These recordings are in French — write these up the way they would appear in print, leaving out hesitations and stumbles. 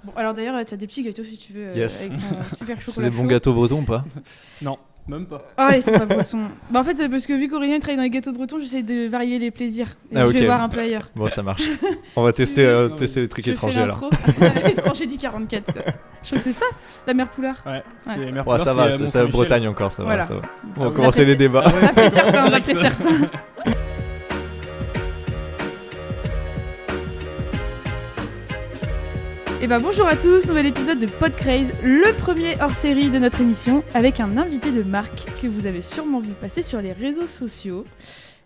Bon, alors d'ailleurs, tu as des petits gâteaux si tu veux, Yes. avec ton super C'est chocolat des bons chaud. gâteaux bretons ou pas? Non, même pas. Ah, et c'est pas breton. Bah, en fait, parce que vu qu'Aurélien travaille dans les gâteaux bretons, j'essaie de varier les plaisirs. Et Ah, je vais ok. voir un peu ailleurs. Bon, ça marche. On va tester les trucs Je étrangers fais alors. l'intro. Étranger dit 44. Quoi. Je crois que c'est ça, la mère Poulard. Ouais, ça- c'est Mère Ouais, Poulard, ça va, c'est Mont-Saint-Michel. Bretagne encore, ça Voilà. va, ça va. On Ah va oui. commencer les débats. D'après certains. Et bah bonjour à tous, nouvel épisode de Podcraze, le premier hors-série de notre émission, avec un invité de marque que vous avez sûrement vu passer sur les réseaux sociaux.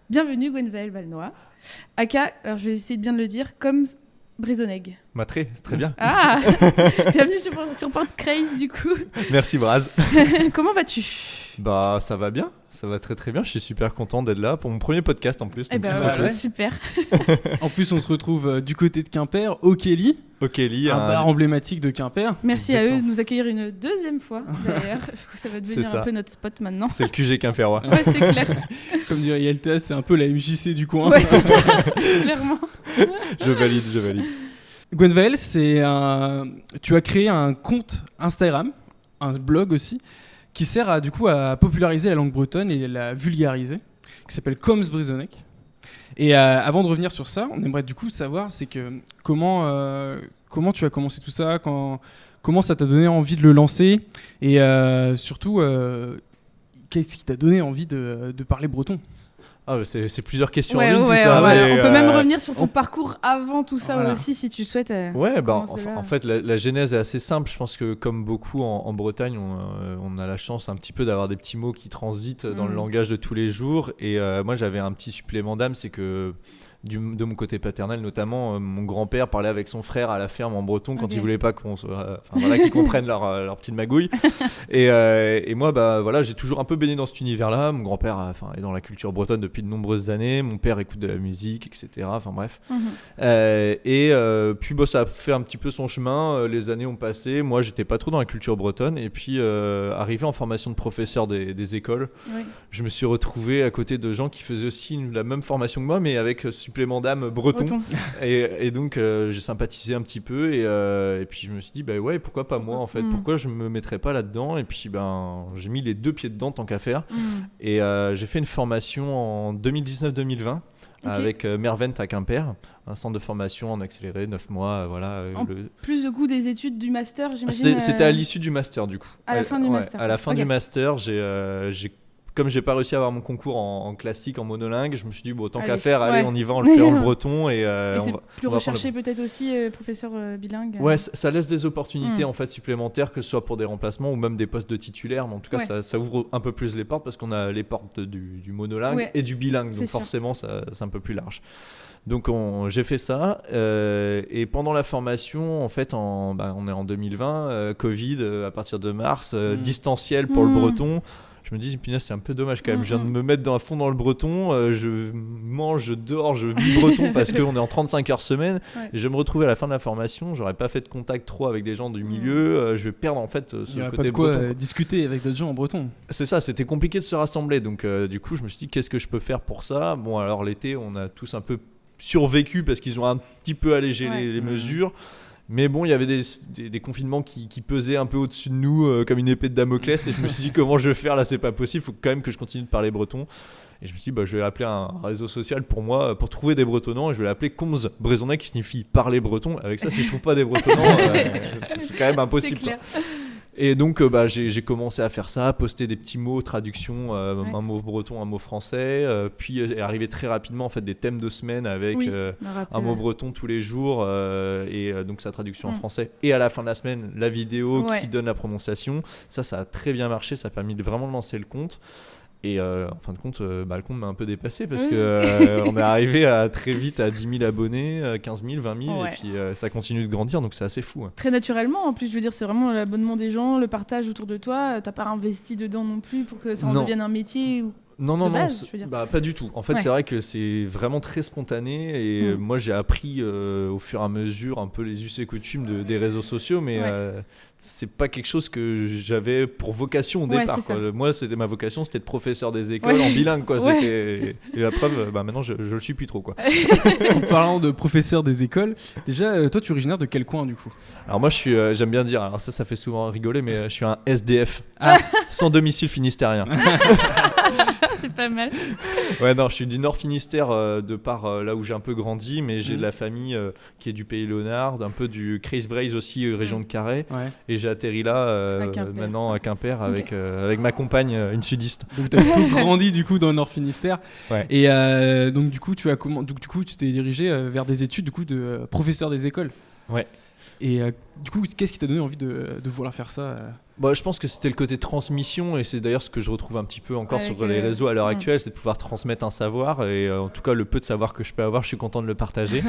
Bienvenue Gwenvaëlle Valnois, aka, alors je vais essayer de bien de le dire, comme Brisonneg. Matré, c'est très bien. Ah bienvenue sur Podcraze du coup. Merci Braz. Comment vas-tu? Bah ça va bien, ça va très très bien. Je suis super content d'être là pour mon premier podcast en plus. Eh donc ben c'est bah, trop ouais. super. En plus, on se retrouve du côté de Quimper, au Kelly, cool. Ok, Lee, un bar emblématique de Quimper. Merci à eux Exactement. de nous accueillir une deuxième fois d'ailleurs. Je crois que ça va devenir ça. un peu notre spot maintenant. c'est le QG Quimperois. Ouais, c'est clair. Comme dirait Yelta, c'est un peu la MJC du coin. Ouais, c'est ça, clairement. Je valide, je valide. Gwenvaëlle, tu as créé un compte Instagram, un blog aussi, qui sert à populariser la langue bretonne et la vulgariser, qui s'appelle Coms Brisonnec. Et avant de revenir sur ça, on aimerait du coup savoir comment tu as commencé tout ça, comment ça t'a donné envie de le lancer, et surtout qu'est-ce qui t'a donné envie de parler breton. Ah, bah, c'est plusieurs questions Ouais, en ligne ouais, tout ça. ouais. mais, On peut même revenir sur ton parcours avant tout ça Voilà. aussi, si tu souhaites. Ouais, bah, commencer là. en fait, la genèse est assez simple. Je pense que comme beaucoup en Bretagne, on a la chance un petit peu d'avoir des petits mots qui transitent dans le langage de tous les jours. Et moi, j'avais un petit supplément d'âme, c'est que de mon côté paternel, notamment, mon grand-père parlait avec son frère à la ferme en breton quand Ok. il voulait pas qu'ils comprennent leur petite magouille. Et moi, bah voilà, j'ai toujours un peu baigné dans cet univers-là. Mon grand-père, est dans la culture bretonne depuis de nombreuses années. Mon père écoute de la musique, etc. Enfin bref. Puis ça a fait un petit peu son chemin, les années ont passé, moi j'étais pas trop dans la culture bretonne et puis arrivé en formation de professeur des écoles, Oui. je me suis retrouvé à côté de gens qui faisaient aussi la même formation que moi mais avec supplément d'âme breton. Et donc j'ai sympathisé un petit peu et puis je me suis dit bah ouais pourquoi pas moi en fait, pourquoi je me mettrais pas là-dedans, et puis j'ai mis les deux pieds dedans tant qu'à faire. Et j'ai fait une formation en 2019-2020 avec Mervent à Quimper, un centre de formation en accéléré, 9 mois, Plus de goût des études du master, j'imagine. C'était à l'issue du master du coup. À la fin du master. À la fin Ok. du master, comme j'ai pas réussi à avoir mon concours en classique, en monolingue, je me suis dit bon tant qu'à Allez, faire, ouais. allez on y va, on le fait en breton et Et on c'est va. plus on va recherché peut-être aussi, professeur bilingue. Ouais, ça laisse des opportunités en fait supplémentaires, que ce soit pour des remplacements ou même des postes de titulaires, mais en tout cas Ouais. ça ouvre un peu plus les portes parce qu'on a les portes du monolingue Ouais. et du bilingue, C'est donc sûr. forcément c'est un peu plus large. Donc j'ai fait ça et pendant la formation en fait on est en 2020, Covid à partir de mars, distanciel pour le breton. Je me dis, punaise, c'est un peu dommage quand même. Je viens de me mettre à fond dans le breton. Je mange, je dors, je vis breton parce qu'on est en 35 heures semaine. Ouais. Et je vais me retrouver à la fin de la formation. J'aurais pas fait de contact trop avec des gens du milieu. Je vais perdre en fait Il ce n'y a côté pas de quoi breton. discuter avec d'autres gens en breton. C'est ça, c'était compliqué de se rassembler. Donc du coup, je me suis dit, qu'est-ce que je peux faire pour ça? Bon, alors l'été, on a tous un peu survécu parce qu'ils ont un petit peu allégé les mesures. Mais bon, il y avait des confinements qui pesaient un peu au-dessus de nous comme une épée de Damoclès, et je me suis dit comment je vais faire là, c'est pas possible, il faut quand même que je continue de parler breton. Et je me suis dit je vais appeler un réseau social pour moi, pour trouver des bretonnants, et je vais l'appeler Coms Brisonnec qui signifie parler breton. Avec ça, si je trouve pas des bretonnants, c'est quand même impossible. C'est clair. Et donc j'ai commencé à faire ça, poster des petits mots, traduction, un mot breton, un mot français, puis est arrivé très rapidement en fait des thèmes de semaine avec un mot breton tous les jours, et donc sa traduction en français, et à la fin de la semaine la vidéo qui donne la prononciation. Ça a très bien marché, ça a permis de vraiment lancer le compte. Et en fin de compte, le compte m'a un peu dépassé parce que on est arrivé très vite à 10 000 abonnés, 15 000, 20 000, et puis ça continue de grandir, donc c'est assez fou. Très naturellement, en plus, je veux dire, c'est vraiment l'abonnement des gens, le partage autour de toi. T'as pas investi dedans non plus pour que ça en devienne un métier ou... Non, base, je veux dire. Pas du tout. En fait, c'est vrai que c'est vraiment très spontané et moi j'ai appris au fur et à mesure un peu les us et coutumes des réseaux sociaux, mais c'est pas quelque chose que j'avais pour vocation au départ. Moi, ma vocation, c'était de professeur des écoles en bilingue, quoi. Et la preuve, maintenant je le suis plus trop, quoi. En parlant de professeur des écoles, déjà, toi, tu es originaire de quel coin du coup ? Alors moi, j'aime bien dire, alors ça fait souvent rigoler, mais je suis un SDF, sans domicile finistérien. C'est pas mal. Ouais, non, je suis du Nord Finistère de par là où j'ai un peu grandi, mais j'ai de la famille qui est du Pays Léonard, un peu du Creuse-Braise aussi, région de Carhaix. Ouais. Et j'ai atterri là maintenant à Quimper avec ma compagne, une sudiste. Donc tu as tout grandi du coup dans le Nord Finistère. Ouais. Et donc du coup tu t'es dirigé vers des études du coup de professeur des écoles. Ouais. Et du coup, qu'est-ce qui t'a donné envie de vouloir faire ça je pense que c'était le côté transmission, et c'est d'ailleurs ce que je retrouve un petit peu encore sur les réseaux à l'heure actuelle, c'est de pouvoir transmettre un savoir, et en tout cas le peu de savoir que je peux avoir, je suis content de le partager.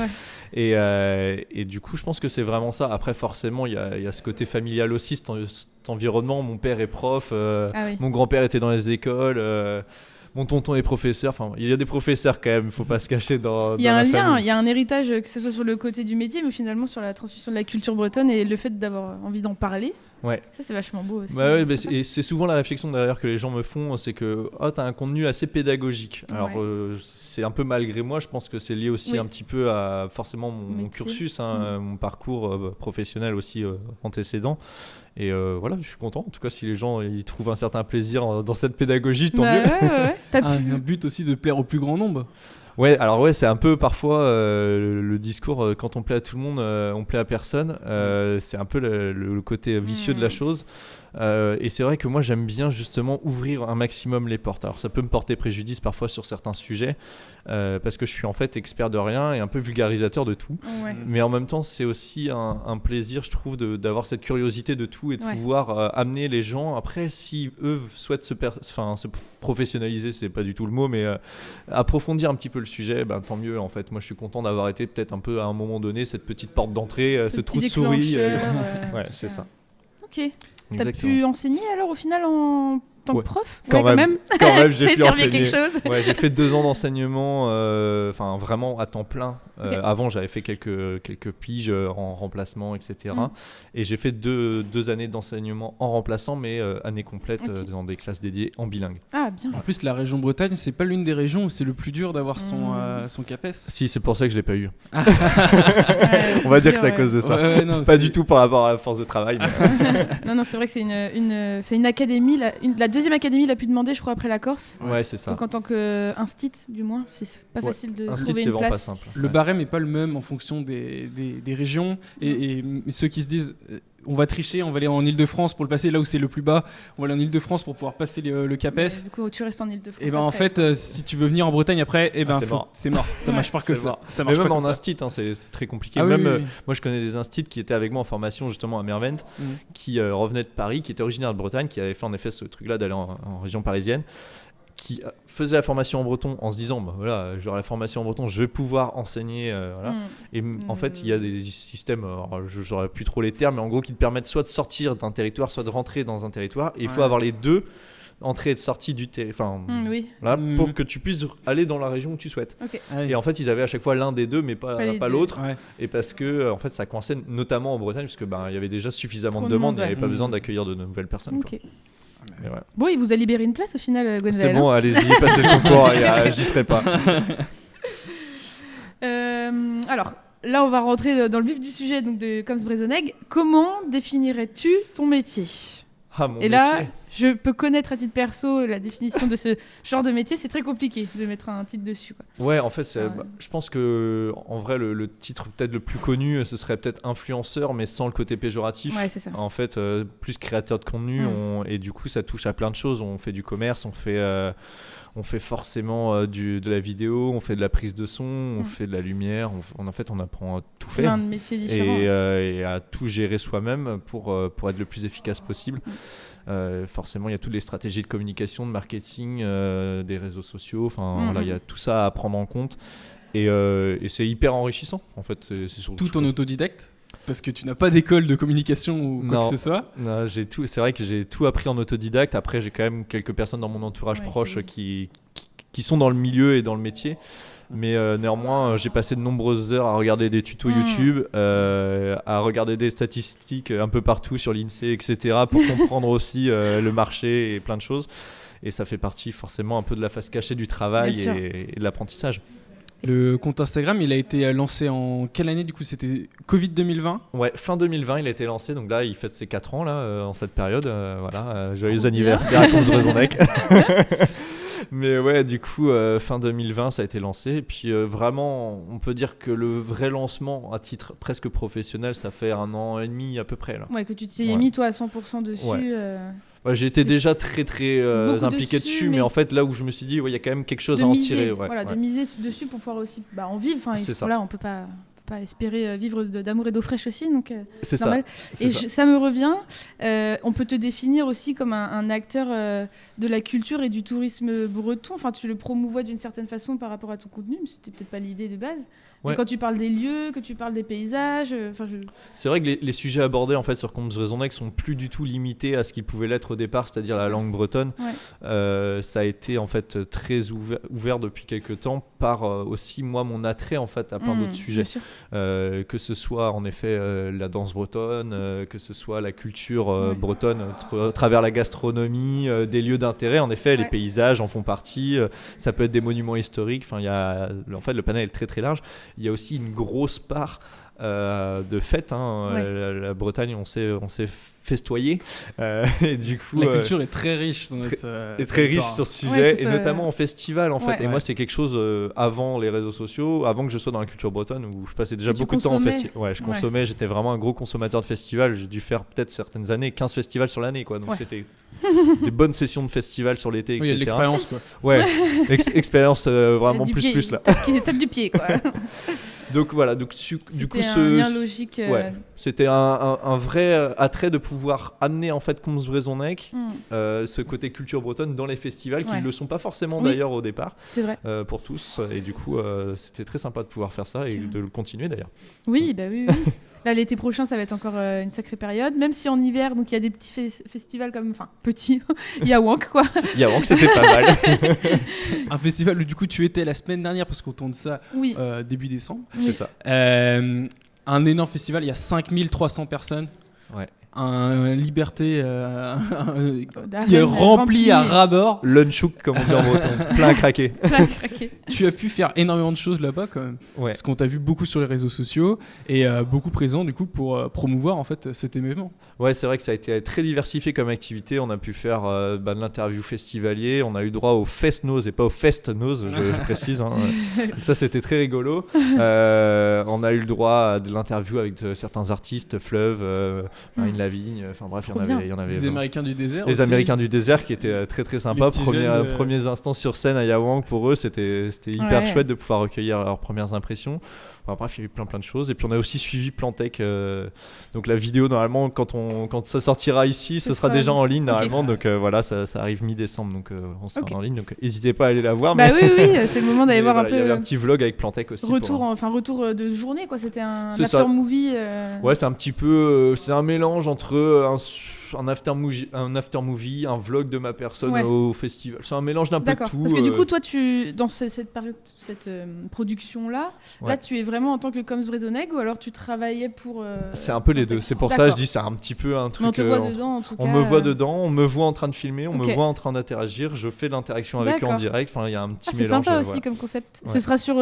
Et du coup je pense que c'est vraiment ça. Après forcément il y a ce côté familial aussi, cet environnement. Mon père est prof, mon grand-père était dans les écoles, mon tonton est professeur, enfin il y a des professeurs quand même, il ne faut pas se cacher dans il y a un lien, il y a un héritage, que ce soit sur le côté du métier, mais finalement sur la transmission de la culture bretonne et le fait d'avoir envie d'en parler. Ouais. Ça c'est vachement beau aussi. Et c'est souvent la réflexion derrière que les gens me font, c'est que t'as un contenu assez pédagogique. Alors c'est un peu malgré moi, je pense que c'est lié aussi un petit peu à forcément mon cursus, mon parcours professionnel aussi antécédent. Et voilà, je suis content. En tout cas, si les gens ils trouvent un certain plaisir dans cette pédagogie, tant mieux. Un but aussi de plaire au plus grand nombre. Ouais, alors c'est un peu parfois le discours, quand on plaît à tout le monde, on plaît à personne. C'est un peu le côté vicieux de la chose. Et c'est vrai que moi j'aime bien justement ouvrir un maximum les portes. Alors ça peut me porter préjudice parfois sur certains sujets, parce que je suis en fait expert de rien et un peu vulgarisateur de tout. Mais en même temps c'est aussi un plaisir, je trouve, d'avoir cette curiosité de tout et de pouvoir amener les gens. Après, si eux souhaitent se professionnaliser, c'est pas du tout le mot, mais approfondir un petit peu le sujet, tant mieux en fait. Moi je suis content d'avoir été peut-être un peu à un moment donné cette petite porte d'entrée, ce trou de souris. C'est ça. Ok. T'as pu enseigner alors au final en tant que prof ? Quand même, j'ai pu enseigner. Quelque chose. J'ai fait 2 ans d'enseignement, vraiment à temps plein. Avant, j'avais fait quelques piges en remplacement, etc. Et j'ai fait 2 années d'enseignement en remplaçant, mais année complète dans des classes dédiées en bilingue. Ah, bien. En plus, la région Bretagne, c'est pas l'une des régions où c'est le plus dur d'avoir son CAPES. Si, c'est pour ça que je l'ai pas eu. On va dire que c'est à cause de ça. Pas du tout par rapport à la force de travail. Mais... non, c'est vrai que c'est une académie, la deuxième académie la plus demandée, je crois, après la Corse. Ouais, c'est ça. Donc en tant qu'Instit, du moins, c'est pas facile de trouver une place. Pas simple. Le barème n'est pas le même en fonction des régions. Et ceux qui se disent on va tricher, on va aller en Ile-de-France pour le passer là où c'est le plus bas, on va aller en Ile-de-France pour pouvoir passer le CAPES. Du coup, tu restes en Ile-de-France. Et en fait, si tu veux venir en Bretagne après, c'est mort. Ça marche pas que ça. Mais même en Instit, c'est très compliqué. Moi, je connais des Instits qui étaient avec moi en formation justement à Mervent, qui revenaient de Paris, qui étaient originaires de Bretagne, qui avaient fait en effet ce truc-là d'aller en région parisienne, qui faisait la formation en breton en se disant j'aurai la formation en breton, je vais pouvoir enseigner et en fait il y a des systèmes, je n'aurais plus trop les termes, mais en gros qui te permettent soit de sortir d'un territoire, soit de rentrer dans un territoire, et il faut avoir les deux, entrée et de sortie du territoire, pour que tu puisses aller dans la région où tu souhaites. Et en fait ils avaient à chaque fois l'un des deux, mais pas l'autre, et parce que en fait ça coinçait notamment en Bretagne, parce que il y avait déjà suffisamment de demandes, il n'y avait pas besoin d'accueillir de nouvelles personnes. Bon, il vous a libéré une place au final, Gwenvel. C'est bon, allez-y, passez le concours, j'y serai pas. Alors, là, on va rentrer dans le vif du sujet donc de Coms Brezoneg. Comment définirais-tu ton métier ? Et là, je peux connaître à titre perso la définition de ce genre de métier, c'est très compliqué de mettre un titre dessus, quoi. Ouais, en fait, je pense que en vrai, le titre peut-être le plus connu, ce serait peut-être influenceur, mais sans le côté péjoratif. Ouais, c'est ça. En fait, plus créateur de contenu, et du coup, ça touche à plein de choses. On fait du commerce, on fait forcément de la vidéo, on fait de la prise de son, on fait de la lumière. En fait, on apprend à tout faire. Plein de métiers différents. Et à tout gérer soi-même pour être le plus efficace possible. Forcément, il y a toutes les stratégies de communication, de marketing, des réseaux sociaux. Il y a tout ça à prendre en compte. Et c'est hyper enrichissant, en fait. C'est tout en autodidacte ? parce que tu n'as pas d'école de communication ou quoi que ce soit. Non, c'est vrai que j'ai tout appris en autodidacte. Après, j'ai quand même quelques personnes dans mon entourage proche qui sont dans le milieu et dans le métier. Mais néanmoins, j'ai passé de nombreuses heures à regarder des tutos YouTube, à regarder des statistiques un peu partout sur l'INSEE, etc. pour comprendre aussi le marché et plein de choses. Et ça fait partie forcément un peu de la face cachée du travail et de l'apprentissage. Le compte Instagram, il a été lancé en quelle année du coup ? C'était Covid 2020 ? Ouais, fin 2020, il a été lancé. Donc là, il fête ses 4 ans là, en cette période. Joyeux anniversaire à Comms-Brezonnec. Mais ouais, du coup, fin 2020, ça a été lancé. Et puis vraiment, on peut dire que le vrai lancement à titre presque professionnel, ça fait 1 an et demi à peu près. Là. Ouais, que tu t'es mis toi à 100% dessus. Ouais, j'ai été déjà très impliqué dessus, mais en fait là où je me suis dit il y a quand même quelque chose à en tirer. De miser dessus pour pouvoir aussi en vivre. Voilà, on peut pas espérer vivre d'amour et d'eau fraîche aussi, donc c'est normal. Ça me revient. On peut te définir aussi comme un acteur de la culture et du tourisme breton. Enfin, tu le promouvois d'une certaine façon par rapport à ton contenu, mais c'était peut-être pas l'idée de base. Ouais. Et quand tu parles des lieux, que tu parles des paysages, c'est vrai que les sujets abordés en fait sur Comms-Brezonnec sont plus du tout limités à ce qu'ils pouvaient l'être au départ, c'est-à-dire la langue bretonne. Ouais. Ça a été en fait très ouvert depuis quelques temps par aussi moi mon attrait en fait à plein d'autres sujets, que ce soit en effet la danse bretonne, que ce soit la culture bretonne à travers la gastronomie, des lieux d'intérêt. En effet, les paysages en font partie. Ça peut être des monuments historiques. Enfin, en fait le panel est très très large. Il y a aussi une grosse part de fêtes. La Bretagne, on sait festoyer. Et du coup, la culture est très riche dans notre très riche sur ce sujet, et notamment en festival en fait. Et moi, c'est quelque chose avant les réseaux sociaux, avant que je sois dans la culture bretonne, où je passais déjà beaucoup de temps en festival. Ouais, je consommais. J'étais vraiment un gros consommateur de festivals. J'ai dû faire peut-être certaines années 15 festivals sur l'année, quoi. Donc c'était des bonnes sessions de festivals sur l'été, etc. Il y a de l'expérience, quoi. Ouais, expérience vraiment plus là. Tape du pied, quoi. Donc voilà, du coup un lien logique. C'était un vrai attrait de pouvoir amener en fait Comms-Brezonnec ce côté culture bretonne dans les festivals qui ne le sont pas forcément d'ailleurs au départ. C'est vrai. Pour tous, et du coup c'était très sympa de pouvoir faire ça et de le continuer d'ailleurs. Oui, bah oui. Là, l'été prochain, ça va être encore une sacrée période, même si en hiver, donc il y a des petits festivals petits, Yawank quoi. Yawank, c'était pas mal. Un festival où du coup tu étais la semaine dernière parce qu'on tourne ça début décembre. C'est ça. Un énorme festival, il y a 5300 personnes. Ouais. Un Liberté qui est rempli à ras-bord. Lunchouk, comme on dit en breton, plein à craquer. Tu as pu faire énormément de choses là-bas quand même. Ouais. Parce qu'on t'a vu beaucoup sur les réseaux sociaux et beaucoup présent du coup pour promouvoir en fait cet événement. Ouais, c'est vrai que ça a été très diversifié comme activité. On a pu faire de l'interview festivalier. On a eu droit au Fest-Nose et pas au Fest-Nose, je précise. Donc ça, c'était très rigolo. On a eu le droit à de l'interview avec certains artistes, Fleuve, Marine Lavigne, enfin bref, il y en avait. Les Américains du désert. Les Américains du désert qui étaient très très sympas. Premiers instants sur scène à Yawank pour eux, c'était hyper chouette de pouvoir recueillir leurs premières impressions. Enfin, bref, il y a eu plein de choses. Et puis on a aussi suivi Plantech. Donc la vidéo, normalement, quand ça sortira ici, ce sera déjà en ligne normalement. Donc voilà, ça arrive mi-décembre, donc on sera en ligne. Donc n'hésitez pas à aller la voir. Bah oui, c'est le moment d'aller voir un peu. Il y avait un petit vlog avec Plantech aussi. Retour de journée, quoi. C'était un after movie. Ouais, c'est un petit peu, c'est un mélange entre un after movie, un vlog de ma personne au festival. C'est un mélange d'un peu de tout. Parce que du coup, toi, dans cette production-là, là, tu es vraiment en tant que Comms-Brezonnec ou alors tu travaillais pour... c'est un peu les deux. C'est pour ça que je dis c'est un petit peu un truc... Mais on te voit dedans, en tout cas. On me voit dedans, on me voit en train de filmer, on me voit en train d'interagir, je fais de l'interaction avec eux en direct. Enfin, il y a un petit mélange. C'est sympa aussi comme concept. Ouais. Ce sera sur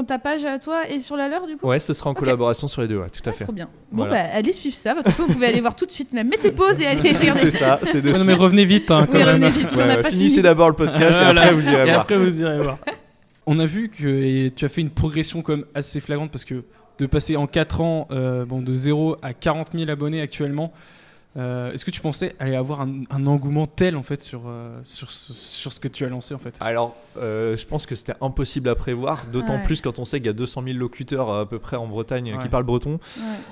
ta page à toi et sur la leur, du coup. Ouais, ce sera en collaboration sur les deux, tout à fait. Trop bien. Bon, allez suivre ça. De toute façon, vous pouvez aller voir tout de suite, même mettez pause et allez regarder. C'est ça, c'est de non, mais revenez vite quand même. Revenez vite, finissez d'abord le podcast et après vous irez voir. Après vous irez voir. On a vu que tu as fait une progression quand même assez flagrante parce que de passer en 4 ans de 0 à 40 000 abonnés actuellement, est-ce que tu pensais aller avoir un engouement tel en fait sur ce que tu as lancé en fait? Alors je pense que c'était impossible à prévoir, d'autant plus quand on sait qu'il y a 200 000 locuteurs à peu près en Bretagne qui parlent breton,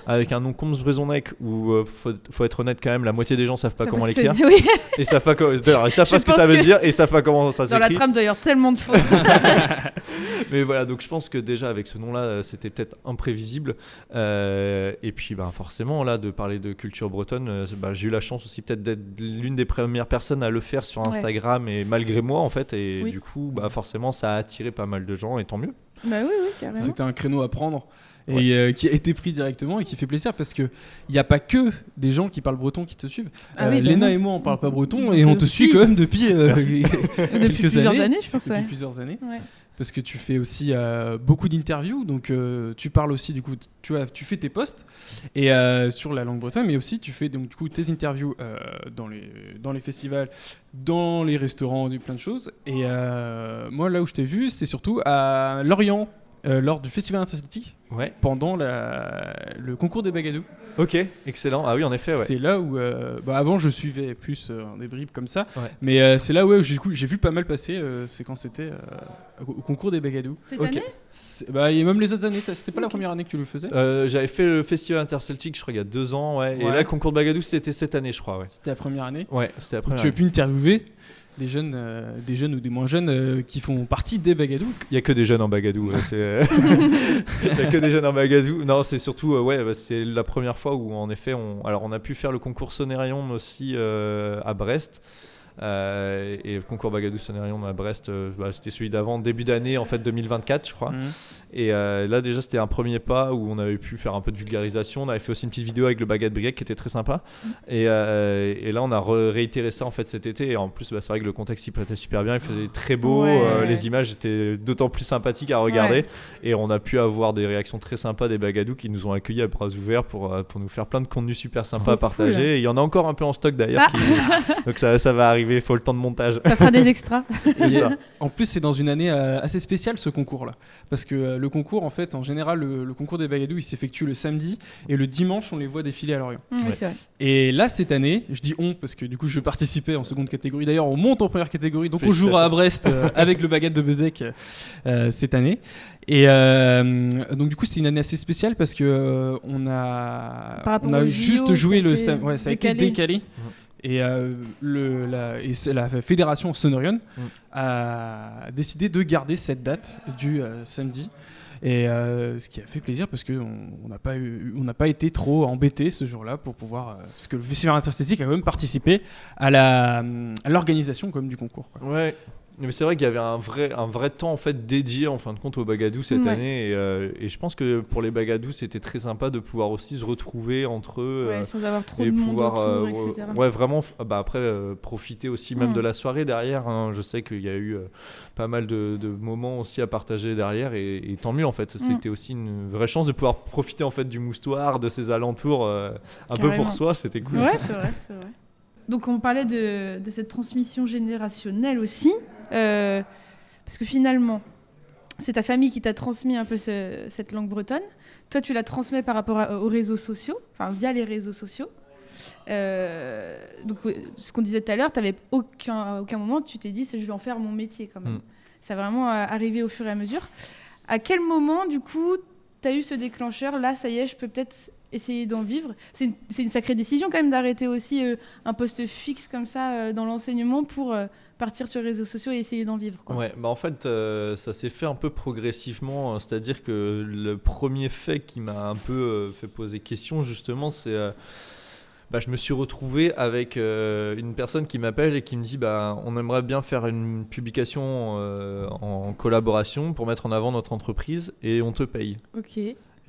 avec un nom Comms-Brezonnec où faut être honnête quand même, la moitié des gens savent pas comment l'écrire. Oui. Et savent pas ils savent pas ce que ça veut dire et ils savent pas comment ça s'écrit. Dans la trame d'ailleurs tellement de fautes. Mais voilà, donc je pense que déjà avec ce nom-là, c'était peut-être imprévisible. Et puis forcément, là, de parler de culture bretonne, j'ai eu la chance aussi peut-être d'être l'une des premières personnes à le faire sur Instagram, et malgré moi en fait. Et du coup, forcément, ça a attiré pas mal de gens, et tant mieux. Bah oui, carrément. C'était un créneau à prendre. Et qui a été pris directement et qui fait plaisir parce qu'il n'y a pas que des gens qui parlent breton qui te suivent. Léna et moi, on ne parle pas breton et on te suit quand même depuis plusieurs années, je pense. Depuis plusieurs années. Ouais. Parce que tu fais aussi beaucoup d'interviews, donc tu parles aussi, du coup, tu fais tes posts et, sur la langue bretonne, mais aussi tu fais donc, du coup, tes interviews dans les festivals, dans les restaurants, plein de choses. Et moi, là où je t'ai vu, c'est surtout à Lorient. Lors du Festival Interceltique, pendant le concours des Bagadous. Ok, excellent. Ah oui, en effet. Ouais. C'est là où, avant, je suivais plus des bribes comme ça, mais c'est là où j'ai vu pas mal passer. C'est quand c'était au concours des Bagadous. Cette année et même les autres années. C'était pas la première année que tu le faisais. J'avais fait le Festival Interceltique, je crois, il y a 2 ans. Et là, le concours de Bagadous, c'était cette année, je crois. Ouais. C'était la première année. Ouais, c'était la première année. Tu as pu interviewer des jeunes ou des moins jeunes qui font partie des Bagadous. Il y a que des jeunes en Bagadou. Il y a que des jeunes en Bagadou. Non, c'est surtout c'est la première fois où en effet on a pu faire le concours Sonerion aussi à Brest. Et le concours Bagadou Sonerion à Brest, c'était celui d'avant, début d'année en fait 2024 je crois. Et là déjà c'était un premier pas où on avait pu faire un peu de vulgarisation. On avait fait aussi une petite vidéo avec le Bagat Brigade qui était très sympa. Et là on a réitéré ça en fait cet été. Et en plus c'est vrai que le contexte s'y prêtait super bien. Il faisait très beau, les images étaient d'autant plus sympathiques à regarder. Et on a pu avoir des réactions très sympas des Bagadous qui nous ont accueillis à bras ouverts pour nous faire plein de contenus super sympas à partager. Cool. Et il y en a encore un peu en stock d'ailleurs. Donc ça va arriver. Il faut le temps de montage. Ça fera des extras. C'est ça. En plus, c'est dans une année assez spéciale ce concours-là. Parce que le concours, en fait, en général, le concours des Bagadous, il s'effectue le samedi et le dimanche, on les voit défiler à Lorient. Oui, c'est vrai. Et là, cette année, je dis on parce que du coup, je participais en seconde catégorie. D'ailleurs, on monte en première catégorie. Donc, on jouera à Brest avec le Bagat de Bezec cette année. Et donc, du coup, c'est une année assez spéciale parce que on a juste joué le samedi. Ça a été décalé. Et la fédération Sonerion a décidé de garder cette date du samedi. Et ce qui a fait plaisir parce qu'on n'a pas été trop embêtés ce jour-là pour pouvoir... parce que le Festival Interceltique a quand même participé à l'organisation comme du concours. Quoi. Ouais. Mais c'est vrai qu'il y avait un vrai temps en fait dédié en fin de compte aux Bagadous cette année et je pense que pour les Bagadous c'était très sympa de pouvoir aussi se retrouver entre eux sans avoir trop de monde autour, etc. Vraiment après profiter aussi même de la soirée derrière hein. Je sais qu'il y a eu pas mal de moments aussi à partager derrière et tant mieux en fait. C'était aussi une vraie chance de pouvoir profiter en fait du Moustoir, de ses alentours un peu pour soi, c'était cool. Ouais, c'est vrai. Donc on parlait de cette transmission générationnelle aussi, parce que finalement, c'est ta famille qui t'a transmis un peu cette langue bretonne. Toi, tu la transmets par rapport aux réseaux sociaux, enfin via les réseaux sociaux. Donc ce qu'on disait tout à l'heure, t'avais aucun moment tu t'es dit je vais en faire mon métier quand même. Ça a vraiment arrivé au fur et à mesure. À quel moment du coup t'as eu ce déclencheur, là ça y est, je peux peut-être essayer d'en vivre. C'est une sacrée décision quand même d'arrêter aussi un poste fixe comme ça dans l'enseignement pour partir sur les réseaux sociaux et essayer d'en vivre, quoi. Ouais, en fait ça s'est fait un peu progressivement, c'est-à-dire que le premier fait qui m'a un peu fait poser question justement c'est je me suis retrouvé avec une personne qui m'appelle et qui me dit on aimerait bien faire une publication en collaboration pour mettre en avant notre entreprise et on te paye. Ok.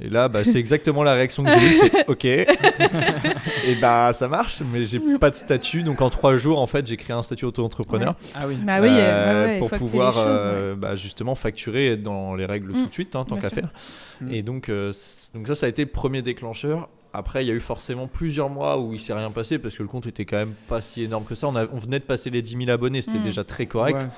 Et là, c'est exactement la réaction que j'ai eue, c'est OK. Et ça marche, mais j'ai pas de statut. Donc en 3 jours, en fait, j'ai créé un statut auto-entrepreneur. Ah oui. Pour pouvoir justement facturer et être dans les règles tout de suite, tant qu'à faire. Et donc ça a été le premier déclencheur. Après, il y a eu forcément plusieurs mois où il s'est rien passé parce que le compte était quand même pas si énorme que ça. On venait de passer les 10 000 abonnés, c'était déjà très correct. Ouais.